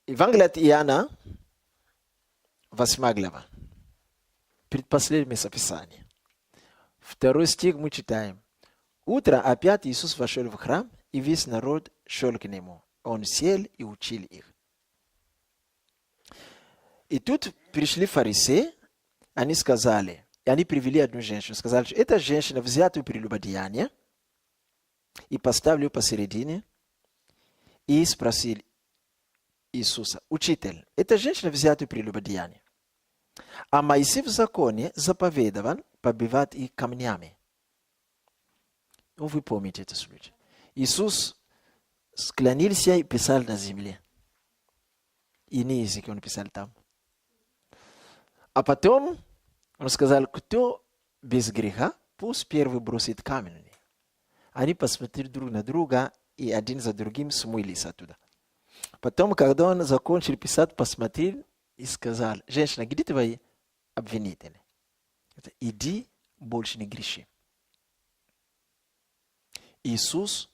Евангелие от Иоанна, 8 глава. Предпоследнее местописание. 2 стих мы читаем. Утро опять Иисус вошел в храм, и весь народ шел к нему. Он сел и учил их. И тут пришли фарисеи, они сказали, и они привели одну женщину, сказали, что эта женщина взята при прелюбодеянии, и поставили ее посередине, и спросили Иисуса, учитель, эта женщина взята при прелюбодеянии. А Моисей в законе заповедовал побивать их камнями. Вы помните это случай. Иисус склонился и писал на земле. Иные языки он писал там. А потом он сказал, кто без греха, пусть первый бросит камень. Они посмотрели друг на друга, и один за другим смылись оттуда. Потом, когда он закончил писать, посмотрел и сказал, женщина, где твои обвинители? Иди, больше не греши. Иисус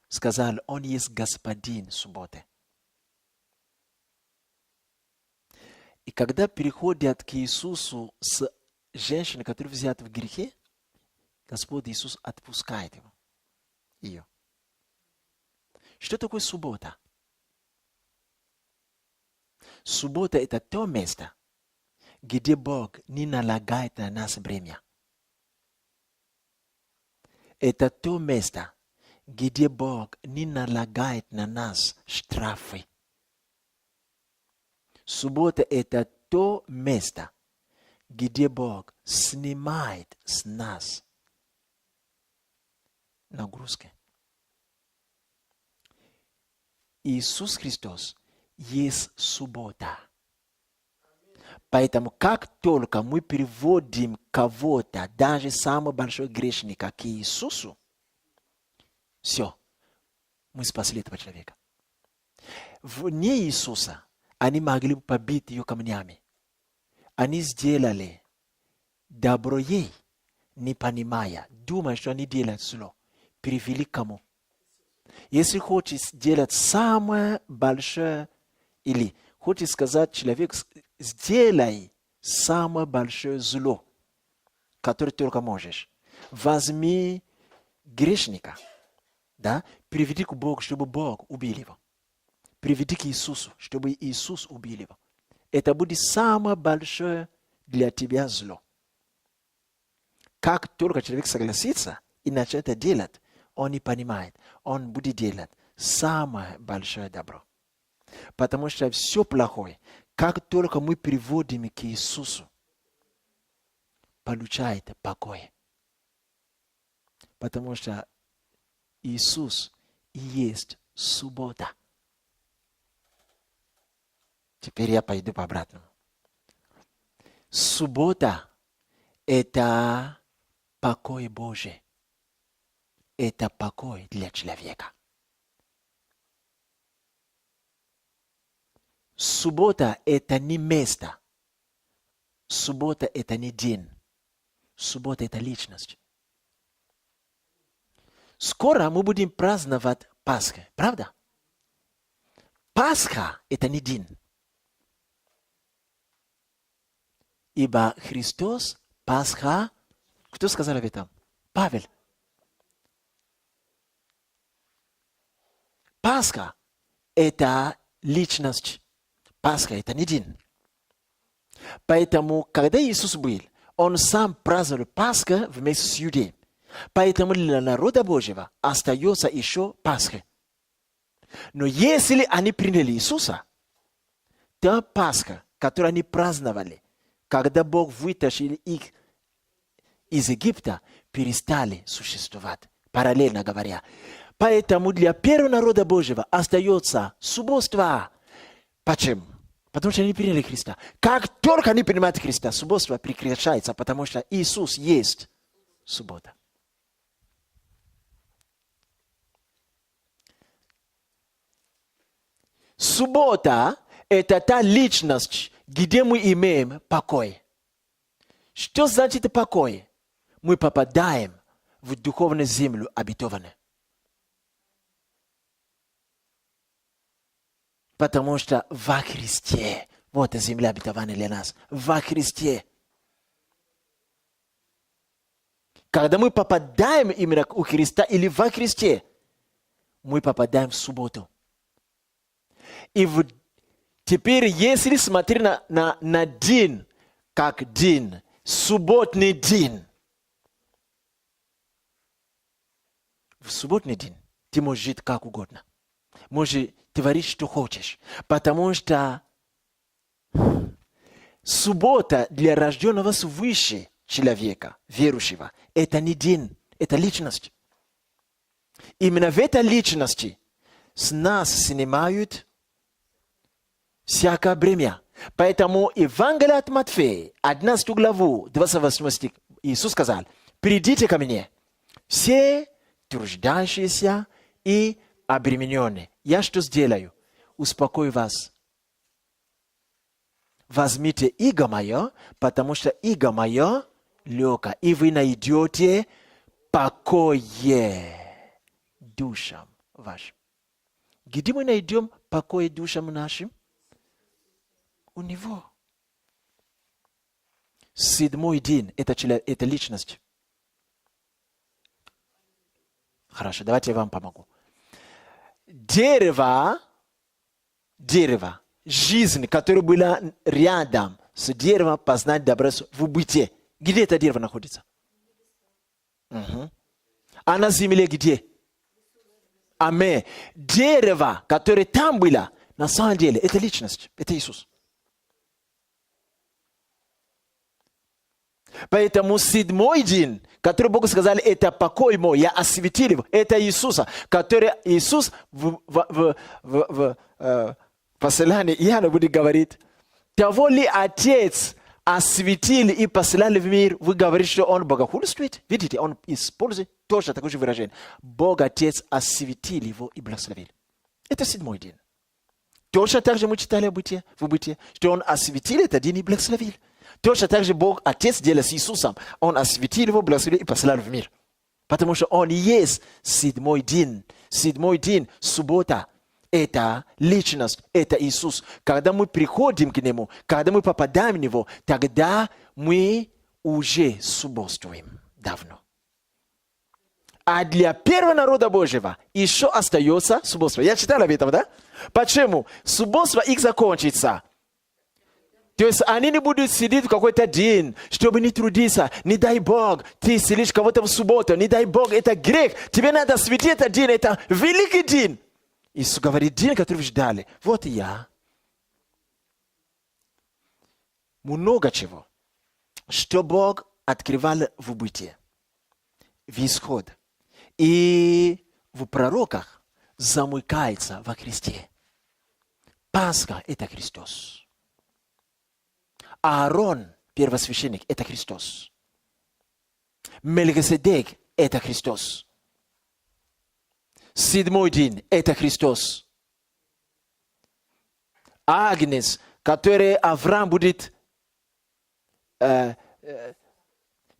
сказал, он есть господин субботы. И когда переходят к Иисусу с женщиной, которая взята в грехе, Господь Иисус отпускает его, ее. Что такое суббота? Суббота – это то место, где Бог не налагает на нас бремя. Это то место, где Бог не налагает на нас штрафы. Суббота – это то место, где Бог снимает с нас нагрузки. Иисус Христос есть суббота. Поэтому как только мы переводим кого-то, даже самого большого грешника, к Иисусу, все, мы спасли этого человека. Вне Иисуса они могли побить ее камнями. Они сделали добро ей, не понимая, думая, что они делают зло. Привели к кому? Если хочешь сделать самое большое, или хочешь сказать человеку, сделай самое большое зло, которое только можешь. Возьми грешника, да, приведи к Богу, чтобы Бог убил его. Приведи к Иисусу, чтобы Иисус убил его. Это будет самое большое для тебя зло. Как только человек согласится и начнет это делать, он не понимает, он будет делать самое большое добро. Потому что все плохое, как только мы приводим к Иисусу, получает покой. Потому что Иисус и есть суббота. Теперь я пойду по обратному. Суббота – это покой Божий. Это покой для человека. Суббота – это не место. Суббота – это не день. Суббота – это личность. Скоро мы будем праздновать Пасху, правда? Пасха – это не день. Ибо Христос, Пасха, кто сказал об этом? Павел. Пасха – это личность. Пасха это не день. Поэтому, когда Иисус был, Он сам праздновал Пасха вместе с Иудеем. Поэтому для народа Божьего остается еще Пасха. Но если они приняли Иисуса, та Пасха, которую они праздновали, когда Бог вытащил их из Египта, перестали существовать, параллельно говоря. Поэтому для первого народа Божьего остается суббота. Почему? Потому что они приняли Христа. Как только они принимают Христа, суббота прекращается, потому что Иисус есть суббота. Суббота – это та личность, где мы имеем покой. Что значит покой? Мы попадаем в духовную землю обетованную. Потому что во Христе, вот земля обетованная для нас, во Христе. Когда мы попадаем именно у Христа или во Христе, мы попадаем в субботу. И теперь, если смотреть на день, как день, субботний день, в субботний день ты можешь жить как угодно. Можешь творить, что хочешь. Потому что суббота для рожденного свыше человека, верующего, это не день, это личность. Именно в этой личности с нас снимают всякое бремя. Поэтому Евангелие от Матфея, 11 главу, 28 стих, Иисус сказал: «Придите ко мне, все труждающиеся и обремененные. Я что сделаю? Успокою вас. Возьмите иго мое, потому что иго мое легко, и вы найдете покое душам вашим». Где мы найдем покой душам нашим? У Него. Седьмой день – это личность. Хорошо, давайте я вам помогу. Дерево, жизнь, которая была рядом с деревом познать добро в бытие. Где это дерево находится? А на земле где? Аминь. Дерево, которое там было, на самом деле, это личность, это Иисус. Поэтому седьмой день, который Богу сказали, это покой мой, я осветил его, это Иисуса, который Иисус в послании Иоанна будет говорить: того ли Отец осветил и послал в мир, вы говорите, что Он богохульствует? Видите, Он использует тоже такое же выражение. Бог Отец осветил его и благословил. Это седьмой день. Точно так же мы читали в бытие, что Он осветил этот день и благословил. Точно так же Бог Отец делает с Иисусом. Он осветил его, благословил и послал в мир. Потому что Он есть седьмой день. Седьмой день, суббота. Это личность, это Иисус. Когда мы приходим к Нему, когда мы попадаем в Него, тогда мы уже субботствуем давно. А для первого народа Божьего еще остается субботство. Я читал об этом, да? Почему? Субботство их закончится. То есть они не будут сидеть в какой-то день, чтобы не трудиться. Не дай Бог, ты селишь кого-то в субботу. Не дай Бог, это грех. Тебе надо светить этот день, это великий день. Иисус говорит: день, который вы ждали. Вот я. Много чего, что Бог открывал в бытие, в исход. И в пророках замыкается во Христе. Пасха – это Христос. Аарон, первосвященник, это Христос. Мелхиседек – это Христос. Седьмой день – это Христос. Агнец, который Авраам будет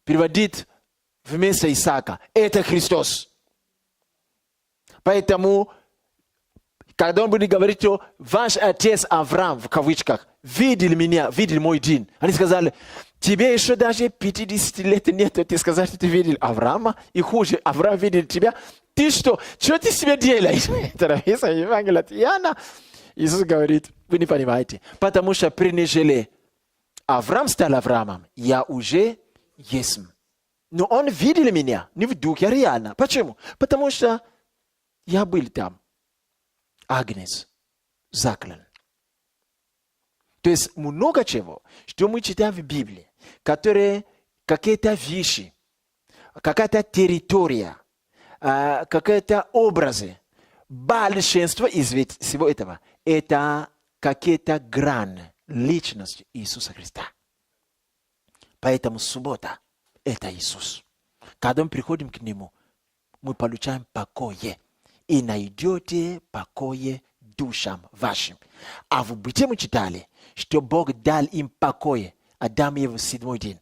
переводить вместо Исаака, это Христос. Поэтому, когда он будет говорить, что ваш отец Авраам, в кавычках, видел меня, видел мой день. Они сказали: тебе еще даже 50 лет нет, ты сказал, что ты видел Авраама, и хуже, Авраам видел тебя. Ты что ты себе делаешь? Это написано в Евангелии от Иоанна. Иисус говорит, вы не понимаете, потому что принижили Авраам стал Авраамом, я уже есть. Но он видел меня, не в духе, а реально. Почему? Потому что я был там. Агнец, заклан. То есть много чего, что мы читаем в Библии, которые какие-то вещи, какая-то территория, какие-то образы, большинство из всего этого, это какие-то грани личности Иисуса Христа. Поэтому суббота – это Иисус. Когда мы приходим к Нему, мы получаем покой. И найдете покой душам вашим. А в Бытие мы читали, что Бог дал им покой, Адам и Еву в 7-й день.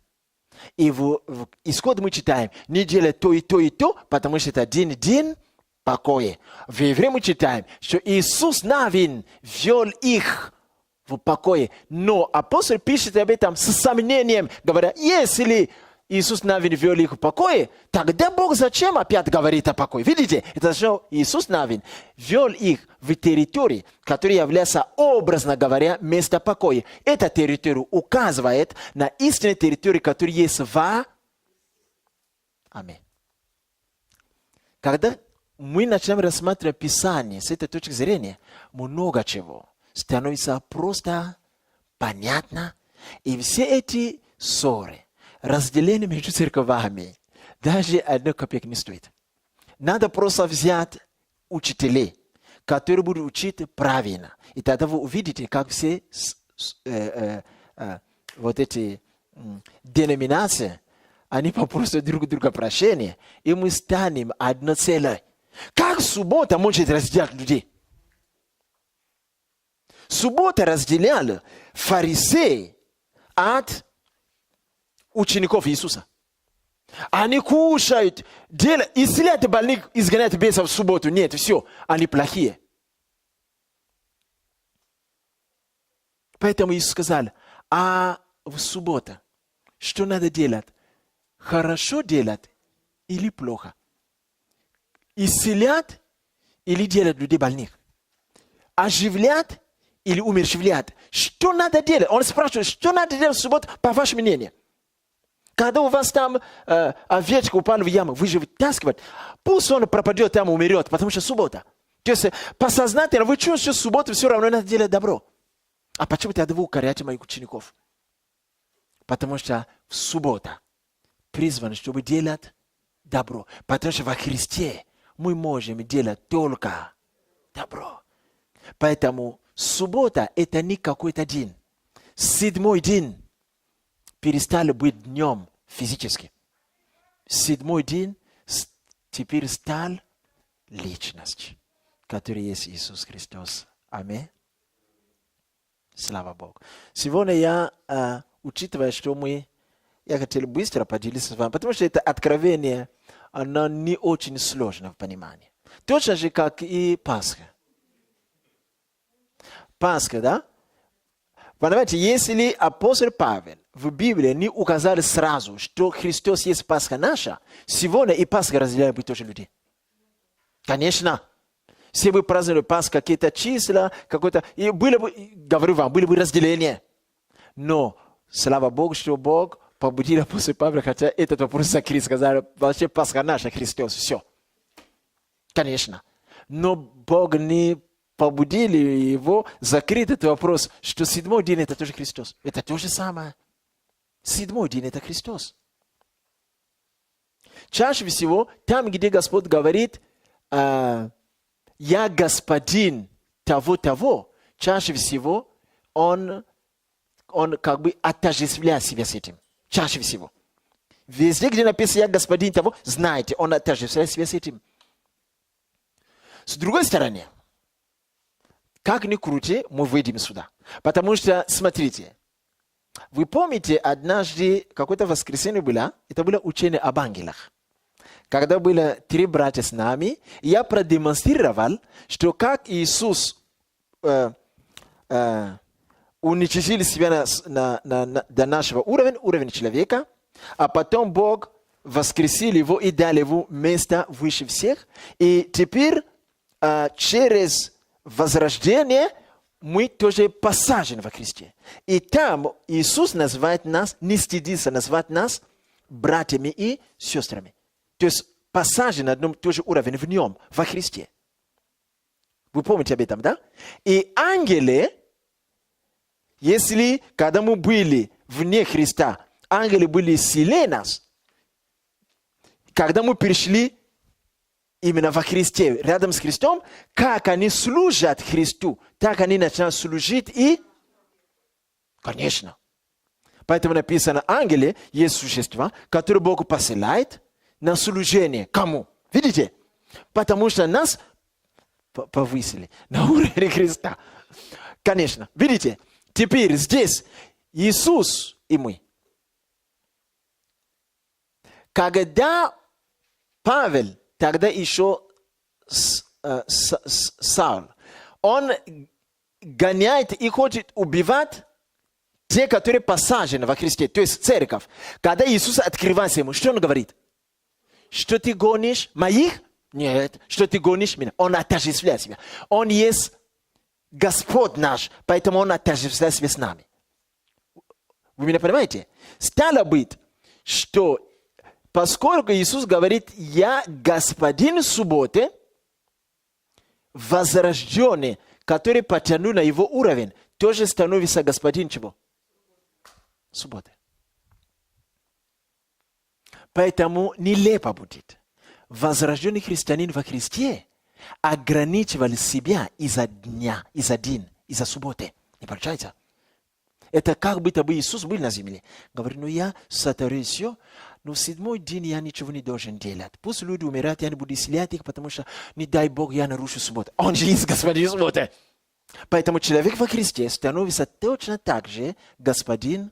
И в Исходе мы читаем, не делай то и то и то, потому что это один день покоя. В Евреи мы читаем, что Иисус Навин ввел их в покое. Но апостол пишет об этом с сомнением, говоря, если Иисус Навин ввел их в покое, тогда Бог зачем опять говорит о покое? Видите, это что Иисус Навин ввел их в территорию, которая является, образно говоря, место покоя. Эта территория указывает на истинную территорию, которая есть в... Аминь. Когда мы начинаем рассматривать Писание с этой точки зрения, много чего становится просто понятно. И все эти ссоры, разделение между церковями, даже 1 копейки не стоит. Надо просто взять учителей, которые будут учить правильно. И тогда вы увидите, как все вот эти деноминации, они попросят друг друга прощения, и мы станем одно целое. Как суббота может разделять людей? Суббота разделяла фарисеев от учеников Иисуса. Они кушают, делают, исцеляют больных, изгоняют бесов в субботу. Нет, все, они плохие. Поэтому Иисус сказал, а в субботу что надо делать? Хорошо делать или плохо? Исцелять или делать людей больных? Оживлять или умерщвлять? Что надо делать? Он спрашивает, что надо делать в субботу, по вашему мнению? Когда у вас там овечка упала в яму, вы же вытаскиваете, пусть он пропадет там, умрет, потому что суббота. То есть подсознательно вы чувствуете, что в субботу все равно надо делать добро. А почему тогда вы укоряете моих учеников? Потому что в субботу призван, чтобы делать добро. Потому что во Христе мы можем делать только добро. Поэтому суббота это не какой-то день. 7-й день перестал быть днем физически. 7-й день теперь стал личностью, которая есть Иисус Христос. Аминь. Слава Богу. Сегодня я, учитывая, что я хотел быстро поделиться с вами, потому что это откровение, оно не очень сложно в понимании. Точно же, как и Пасха. Пасха, да? Понимаете, если апостол Павел в Библии не указали сразу, что Христос есть Пасха наша, сегодня и Пасха разделяют бы тоже людей. Конечно. Все бы праздновали Пасху, какие-то числа, какое-то... И было бы, говорю вам, были бы разделения. Но, слава Богу, что Бог побудил апостола Павла, хотя этот вопрос закрыт, сказали, вообще Пасха наша, Христос, все. Конечно. Но Бог не побудил его закрыть этот вопрос, что 7-й день это тоже Христос. Это то же самое. 7-й день это Христос. Чаще всего, там, где Господь говорит, я господин того-того, чаще всего он как бы отождествляет себя с этим. Чаще всего. Везде, где написано я господин того, знаете, он отождествляет себя с этим. С другой стороны, как ни крути, мы выйдем сюда. Потому что, смотрите, вы помните, однажды, какое-то воскресенье было, это было учение об ангелах. Когда было 3 братья с нами, я продемонстрировал, что как Иисус уничтожил себя до нашего уровня человека, а потом Бог воскресил его и дал ему место выше всех. И теперь через возрождение мы тоже посажены во Христе. И там Иисус называет нас, не стыдится назвать нас братьями и сестрами. То есть посажены на одном и том же уровне в нем, во Христе. Вы помните об этом, да? И ангелы, если, когда мы были вне Христа, ангелы были сильнее нас, когда мы перешли именно во Христе, рядом с Христом, как они служат Христу, так они начинают служить и... Конечно. Поэтому написано, ангелы есть существа, которые Бог посылает на служение. Кому? Видите? Потому что нас повысили на уровне Христа. Конечно. Видите? Теперь здесь Иисус и мы. Когда Павел, тогда еще Саул, он гоняет и хочет убивать те, которые посажены во Христе, то есть церковь. Когда Иисус открывается ему, что он говорит? Что ты гонишь моих? Нет. Что ты гонишь меня? Он отождествляет себя. Он есть Господь наш, поэтому он отождествляет себя с нами. Вы меня понимаете? Стало быть, что поскольку Иисус говорит, я господин субботы, возрожденный, который потянул на его уровень, тоже становится господин чего? Субботы. Поэтому нелепо будет. Возрожденный христианин во Христе ограничивал себя из-за дня, из-за день, из-за субботы. Не получается? Это как будто бы Иисус был на земле. Говорит, я сотворил все, но в седьмой день я ничего не должен делать. Пусть люди умирают, я не буду исцелять их, потому что, не дай Бог, я нарушу субботу. Он же есть господин субботы. Поэтому человек во Христе становится точно так же господин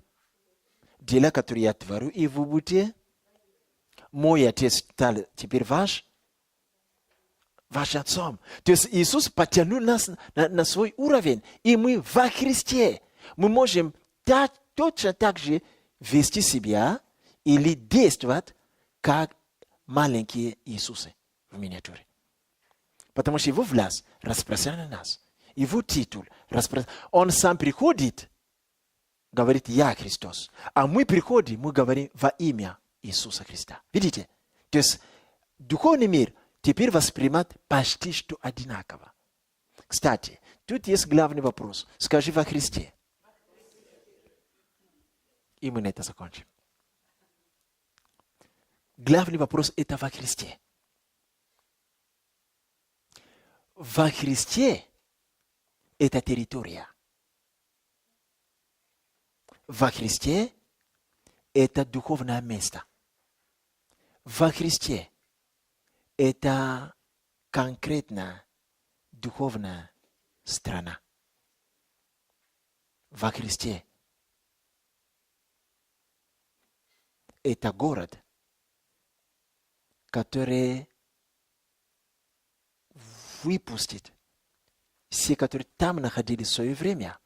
дела, которые я творю, и вы будете... Мой отец стал теперь ваш отцом. То есть Иисус потянул нас на свой уровень, и мы во Христе. Мы можем точно так же вести себя или действовать, как маленькие Иисусы в миниатюре. Потому что его власть распространяет на нас. Его титул распространяет. Он сам приходит, говорит, я Христос. А мы приходим, мы говорим во имя Иисуса Христа. Видите? То есть духовный мир теперь воспринимает почти что одинаково. Кстати, тут есть главный вопрос. Скажи во Христе. И мы на это закончим. Главный вопрос это во Христе. Во Христе это территория. Во Христе это духовное место. Во Христе это конкретная духовная страна. Во Христе это город, который выпустит все, которые там находились в свое время,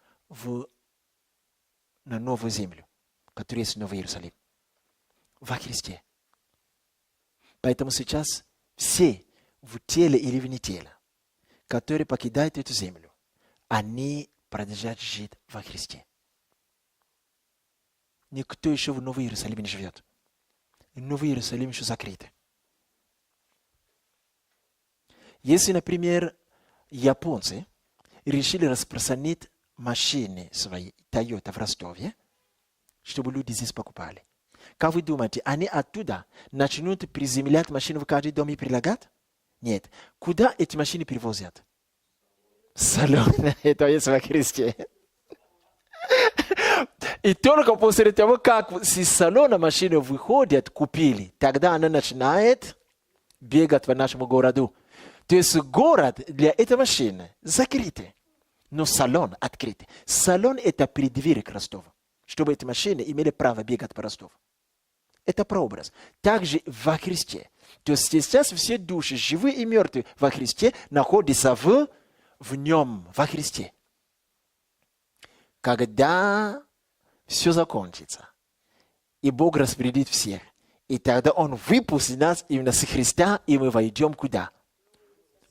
на новую землю, которая есть Новый Иерусалим. Во Христе. Поэтому сейчас все в теле или вне тела, которые покидают эту землю, они продолжают жить во Христе. Никто еще в Новом Иерусалиме не живет. Новый Иерусалим еще закрыт. Если, например, японцы решили распространить машины свои Toyota в Ростове, чтобы люди здесь покупали. Как вы думаете, они оттуда начнут приземлять машины в каждый дом и прилагать? Нет. Куда эти машины перевозят? Салон. Это есть во Христе. И только после того, как из салона машины выходят, купили, тогда она начинает бегать по нашему городу. То есть город для этой машины закрытый, но салон открытый. Салон это преддверие к Ростову, чтобы эти машины имели право бегать по Ростову. Это прообраз. Также во Христе. То есть сейчас все души, живые и мертвые во Христе, находятся в нем, во Христе. Когда все закончится, и Бог распределит всех, и тогда Он выпустит нас именно с Христа, и мы войдем куда?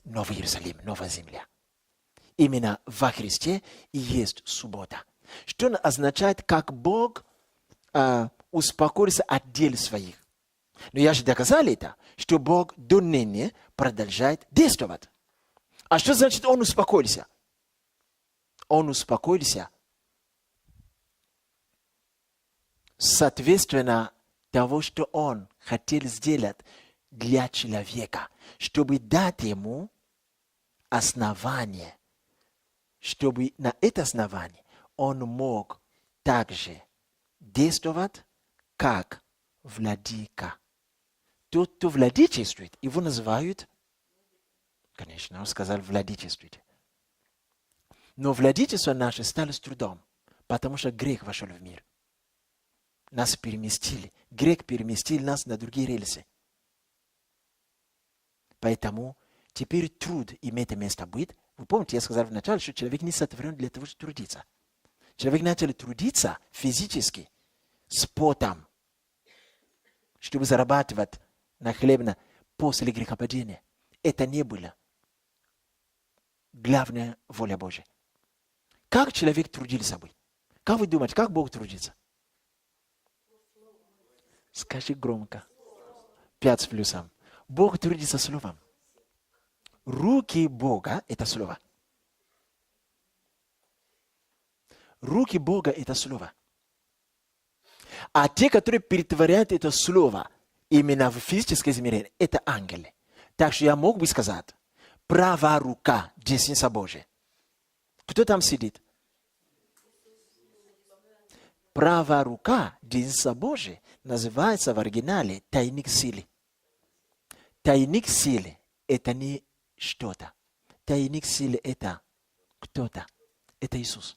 Новый Иерусалим, новая земля. Именно во Христе и есть суббота. Что означает, как Бог успокоился от дел своих. Но я же доказал это, что Бог до ныне продолжает действовать. А что значит Он успокоился? Он успокоился соответственно того, что Он хотел сделать для человека, чтобы дать ему основание, чтобы на это основание он мог также действовать как владыка. Тот, кто владычествует, его называют, конечно, он сказал владычествует. Но владычество наше стало с трудом, потому что грех вошел в мир. Нас переместили. Грех переместил нас на другие рельсы. Поэтому теперь труд имеет место быть. Вы помните, я сказал вначале, что человек не сотворен для того, чтобы трудиться. Человек начал трудиться физически, с потом, чтобы зарабатывать на хлебно после грехопадения. Это не было главная воля Божья. Как человек трудился собой? Как вы думаете, как Бог трудится? Скажи громко. 5 с плюсом. Бог трудится словом. Руки Бога – это слово. Руки Бога – это слово. А те, которые перетворяют это слово именно в физическое измерение, это ангелы. Так что я мог бы сказать, правая рука десница Божия. Кто там сидит? Правая рука десница Божия называется в оригинале тайник силы. Тайник силы – это не что-то. Тайник силы – это кто-то. Это Иисус.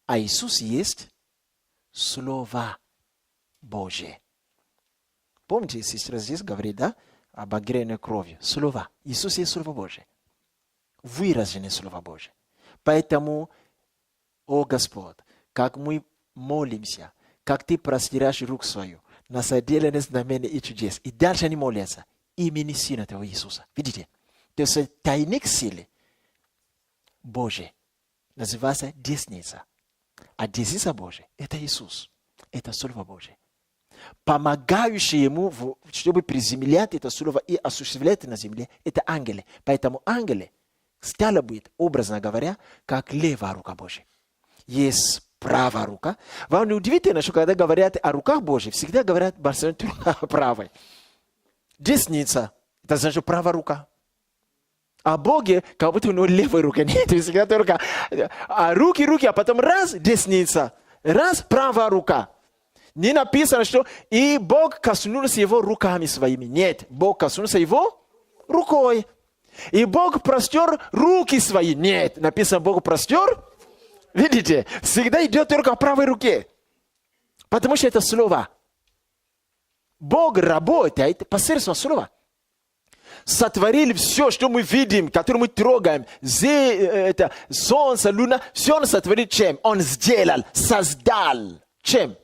А Иисус есть Слово Божие. Помните, сестра здесь говорит, да? Об огренной крови. Слово. Иисус есть Слово Божие. Выраженное Слово Божие. Поэтому, о Господь, как мы молимся, как Ты простираешь руку свою на соделанные знамения и чудес, и дальше они молятся имени Сына Твоего Иисуса. Видите? То есть тайник силы Божий называется десница. А десница Божия – это Иисус. Это Слово Божие. Помогающий Ему, чтобы приземлять это Слово и осуществлять это на земле, это ангелы. Поэтому ангелы, стало быть, образно говоря, как левая рука Божия. Есть правая рука. Вам не удивительно, что когда говорят о руках Божьих, всегда говорят о правой. Десница – это значит правая рука. А Боге, как будто у него левой руки нет. Всегда только руки, а потом раз десница, раз правая рука. Не написано, что и Бог коснулся его руками своими. Нет, Бог коснулся его рукой. И Бог простер руки свои. Нет, написано, Бог простер. Видите, всегда идет только о правой руке. Потому что это слово. Бог работает посредством слова. Сотворили все, что мы видим, которое мы трогаем. Солнце, луна. Все он сотворил чем? Он сделал, создал. Чем?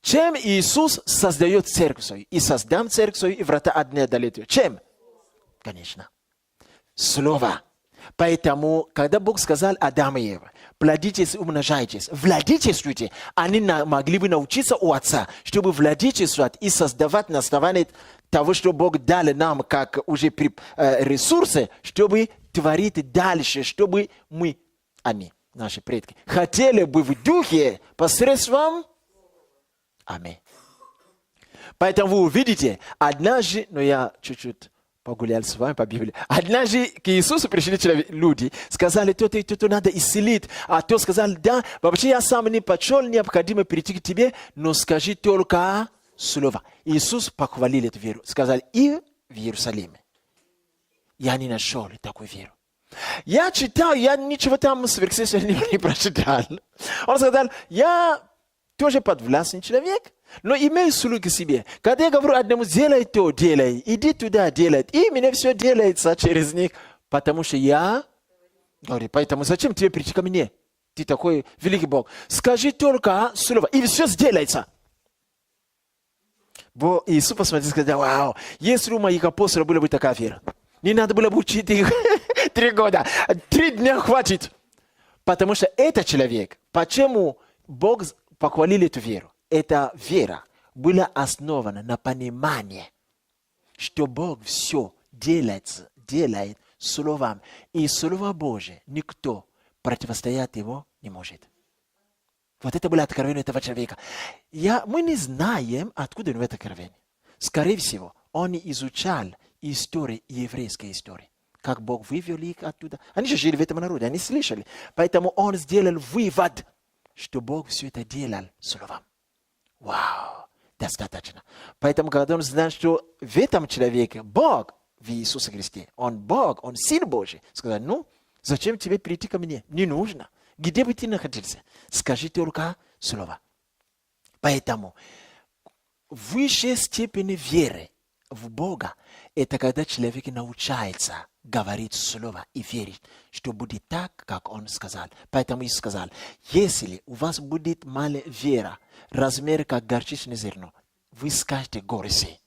Чем Иисус создает церковь свою? И создам церковь свою, и врата одни одолеют ее. Чем? Конечно. Слово. Поэтому, когда Бог сказал Адаму и Еве, плодитесь, умножайтесь, владычествуйте, они могли бы научиться у Отца, чтобы владычествовать и создавать на основании того, что Бог дал нам как уже ресурсы, чтобы творить дальше, чтобы мы, они, наши предки, хотели бы в духе посредством. Аминь. Поэтому вы увидите, однажды, но я чуть-чуть погулял с вами по Библии. Однажды к Иисусу пришли люди, сказали, то надо исцелить. А тот сказал, да, вообще я сам не почел необходимо прийти к тебе, но скажи только слово. Иисус похвалил эту веру. Сказал, и в Иерусалиме. Я не нашел такую веру. Я читал, я ничего там сверхъестественного не прочитал. Он сказал, я тоже подвластный человек, но имею слух к себе. Когда я говорю одному, делай то, делай, иди туда, делай. И мне все делается через них, потому что я говорю, поэтому зачем тебе прийти ко мне? Ты такой великий Бог. Скажи только слово, и все сделается. Иисус посмотрел и сказал, вау, если у моих апостолов была бы такая вера, не надо было бы учить их 3 года, 3 дня хватит. Потому что это человек. Почему Бог похвалил эту веру? Эта вера была основана на понимании, что Бог все делает словам. И Слово Божие никто противостоять его не может. Вот это было откровение этого человека. Мы не знаем, откуда у него это откровение. Скорее всего, он изучал историю, еврейской истории. Как Бог вывел их оттуда. Они же жили в этом народе, они слышали. Поэтому он сделал вывод, что Бог все это делал словом. Вау, достаточно. Поэтому, когда он знал, что в этом человеке Бог, в Иисусе Христе, он Бог, он Сын Божий, сказал, зачем тебе прийти ко мне? Не нужно. Где бы ты находился? Скажи только слово. Поэтому высшая степень веры в Бога – это когда человек научается говорить слово и верить, что будет так, как он сказал. Поэтому Иисус сказал, если у вас будет малая вера, размер как горчичное зерно, вы скажете горсе,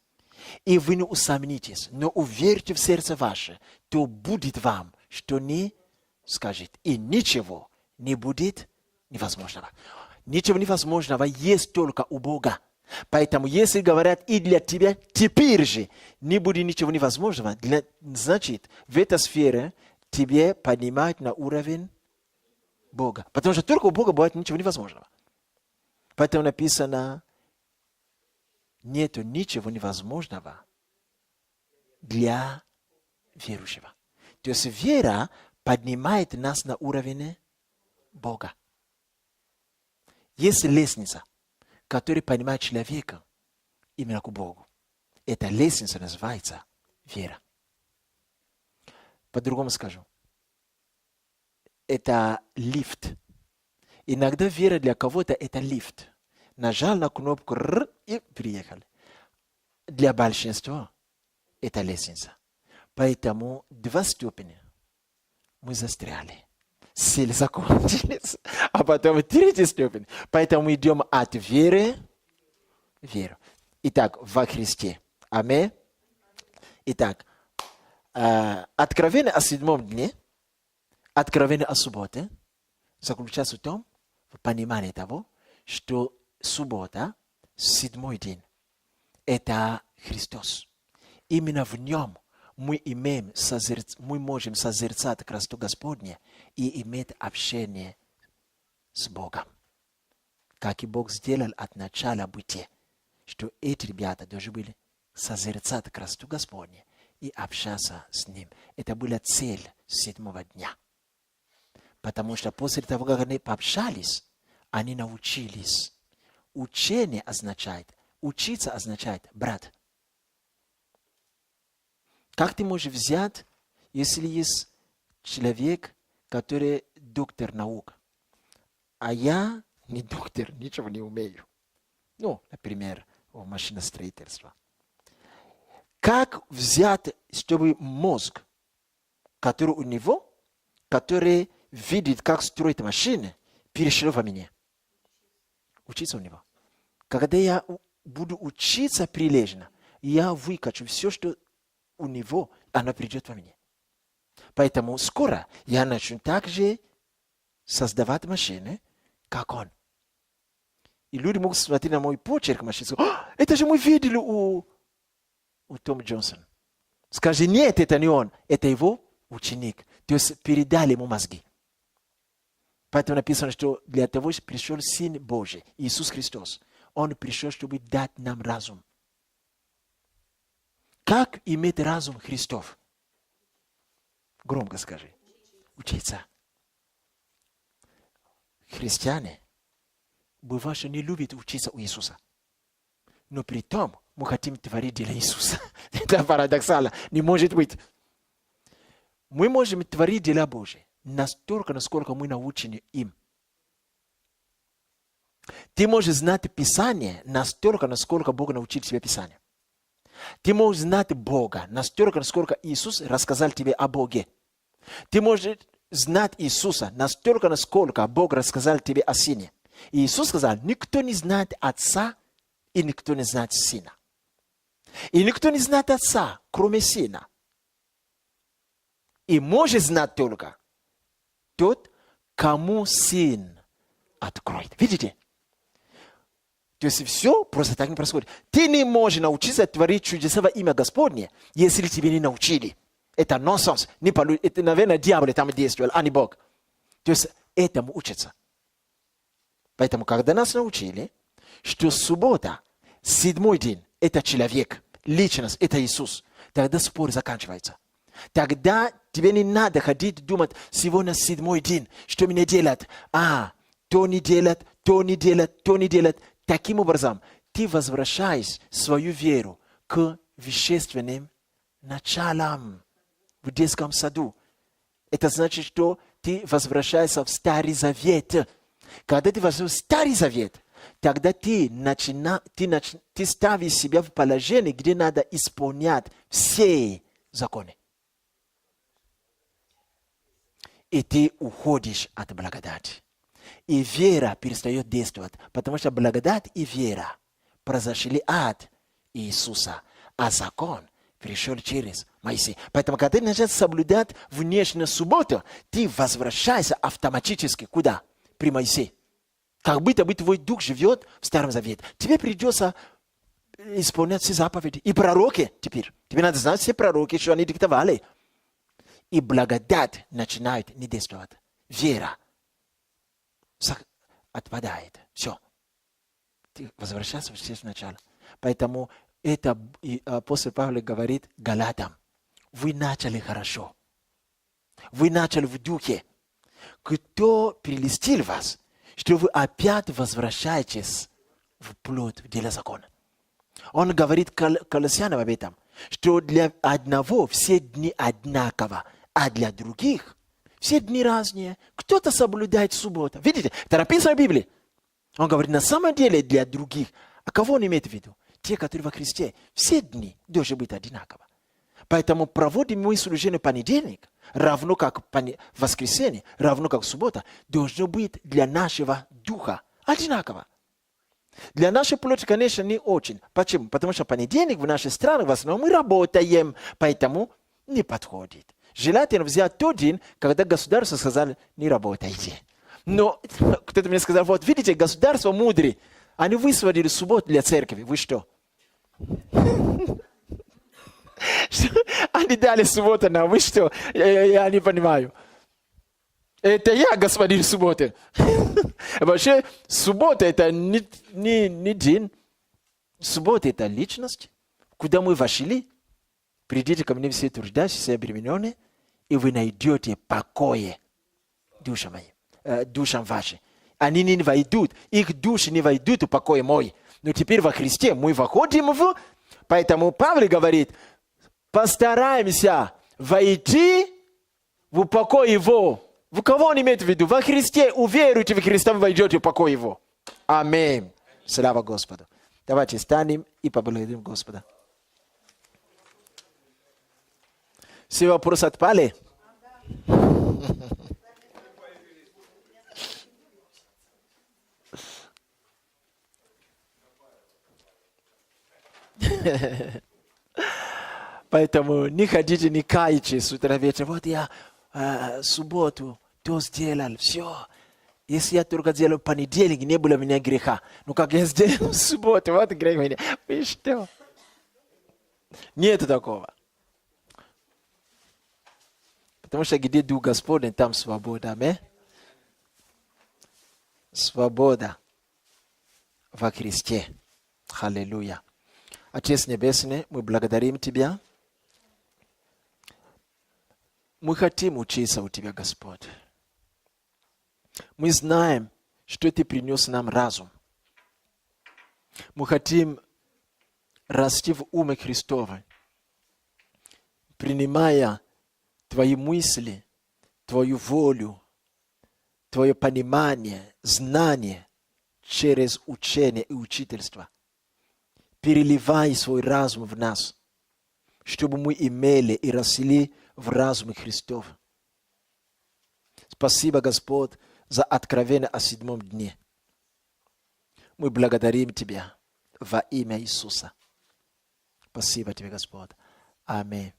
и вы не усомнитесь, но уверьте в сердце ваше, то будет вам, что не скажет. И ничего не будет невозможного. Ничего невозможного есть только у Бога. Поэтому, если говорят и для тебя, теперь же не будет ничего невозможного, значит, в этой сфере тебе поднимать на уровень Бога. Потому что только у Бога бывает ничего невозможного. Поэтому написано, нету ничего невозможного для верующего. То есть вера поднимает нас на уровень Бога. Есть лестница, которая поднимает человека именно к Богу. Эта лестница называется вера. По-другому скажу. Это лифт. Иногда вера для кого-то это лифт. Нажал на кнопку и приехали. Для большинства это лестница. Поэтому 2 ступени мы застряли. Силы закончились. А потом 3 ступень. Поэтому идем от веры в веру. Итак, во Христе. Аминь. Итак, откровение о 7 дне, откровение о субботе заключается в том, в понимании того, что суббота, 7 день, это Христос. Именно в нем мы можем созерцать красоту Господня и иметь общение с Богом. Как и Бог сделал от начала бытия, что эти ребята должны были созерцать красоту Господня и общаться с Ним. Это была цель 7 дня. Потому что после того, как они пообщались, они научились. Учение означает, учиться означает брат. Как ты можешь взять, если есть человек, который доктор наук, а я не доктор, ничего не умею. Например, машиностроительство. Как взять, чтобы мозг, который у него, который видит, как строить машины, перешел во меня? Учиться у него. Когда я буду учиться прилежно, я выкачу все, что у него, оно придет во мне. Поэтому скоро я начну также создавать машины, как он. И люди могут смотреть на мой почерк машины и сказать, это же мы видели у Тома Джонсона. Скажи, нет, это не он, это его ученик. То есть передали ему мозги. Поэтому написано, что для того пришел Сын Божий, Иисус Христос. Он пришел, чтобы дать нам разум. Как иметь разум Христов? Громко скажи. Учиться. Христиане, бывает, что не любят учиться у Иисуса. Но при том мы хотим творить для Иисуса. Это парадоксально. Не может быть. Мы можем творить дела Божьи настолько, насколько мы научены им. Ты можешь знать Писание настолько, насколько Бог научил тебя Писанию. Ты можешь знать Бога настолько, насколько Иисус рассказал тебе о Боге. Ты можешь знать Иисуса настолько, насколько Бог рассказал тебе о Сыне. И Иисус сказал, никто не знает Отца, и никто не знает Сына. И никто не знает Отца, кроме Сына. И может знать только тот, кому Сын откроет. Видите? То есть все просто так не происходит. Ты не можешь научиться творить чудеса во имя Господне, если тебе не научили. Это нонсенс. Это, наверное, дьявол там действовал, а не Бог. То есть этому учатся. Поэтому, когда нас научили, что суббота, 7-й день, это человек, личность, это Иисус, тогда спор заканчивается. Тогда тебе не надо ходить думать, сегодня 7-й день, что мне делать? То не делать, то не делать, то не делать. Таким образом, ты возвращаешь свою веру к вещественным началам в детском саду. Это значит, что ты возвращаешься в Старый Завет. Когда ты возвращаешься в Старый Завет, тогда ты ставишь себя в положение, где надо исполнять все законы. И ты уходишь от благодати. И вера перестает действовать, потому что благодать и вера произошли от Иисуса, а закон пришел через Моисея. Поэтому, когда ты начинаешь соблюдать внешнюю субботу, ты возвращаешься автоматически куда? При Моисее. Как будто бы твой дух живет в Старом Завете. Тебе придется исполнять все заповеди. И пророки теперь. Тебе надо знать все пророки, что они диктовали. И благодать начинает не действовать. Вера отпадает. Все. Ты возвращаешься в естественное начало. Поэтому это апостол Павел говорит Галатам. Вы начали хорошо. Вы начали в духе. Кто прелестил вас, что вы опять возвращаетесь в плоть, в дело закона. Он говорит Колоссянам об этом, что для одного все дни одинаково, а для других все дни разные. Кто-то соблюдает субботу. Видите, это написано в Библии. Он говорит, на самом деле для других. А кого он имеет в виду? Те, которые во Христе. Все дни должны быть одинаково. Поэтому проводим мы служение понедельник, равно как воскресенье, равно как суббота, должно быть для нашего духа одинаково. Для нашей плоти, конечно, не очень. Почему? Потому что понедельник в нашей стране в основном мы работаем, поэтому не подходит. Желательно взять тот день, когда государство сказали, не работайте. Но кто-то мне сказал, вот видите, государство мудрее. Они высвободили субботу для церкви. Вы что? Они дали субботу нам. Вы что? Я не понимаю. Это я, господин субботы. Вообще, суббота это не день. Суббота это личность, куда мы вошли. Придите ко мне все труждающиеся и обремененные, и вы найдете покой душам вашим. Они не войдут, их души не войдут в покой мой. Но теперь во Христе мы входим в... Поэтому Павел говорит, постараемся войти в покой его. В кого он имеет в виду? Во Христе. Уверуйте в Христа, вы войдете в покой его. Аминь. Слава Господу. Давайте станем и поблагодарим Господа. Все вопросы отпали? Поэтому не ходите, не кайтесь с утра вечером. Вот я субботу то сделал, все. Если я только сделал понедельник, не было у меня греха. Но как я сделал в субботу, вот грех меня. Вы что? Нет такого. Потому что где Дух Господень, там свобода. Аминь. Свобода во Христе. Аллилуйя. Отец Небесный, мы благодарим Тебя. Мы хотим учиться у Тебя, Господь. Мы знаем, что Ты принес нам разум. Мы хотим расти в уме Христовой, принимая Твои мысли, Твою волю, Твое понимание, знание через учение и учительство. Переливай свой разум в нас, чтобы мы имели и росли в разуме Христов. Спасибо, Господь, за откровение о 7 дне. Мы благодарим Тебя во имя Иисуса. Спасибо Тебе, Господь. Аминь.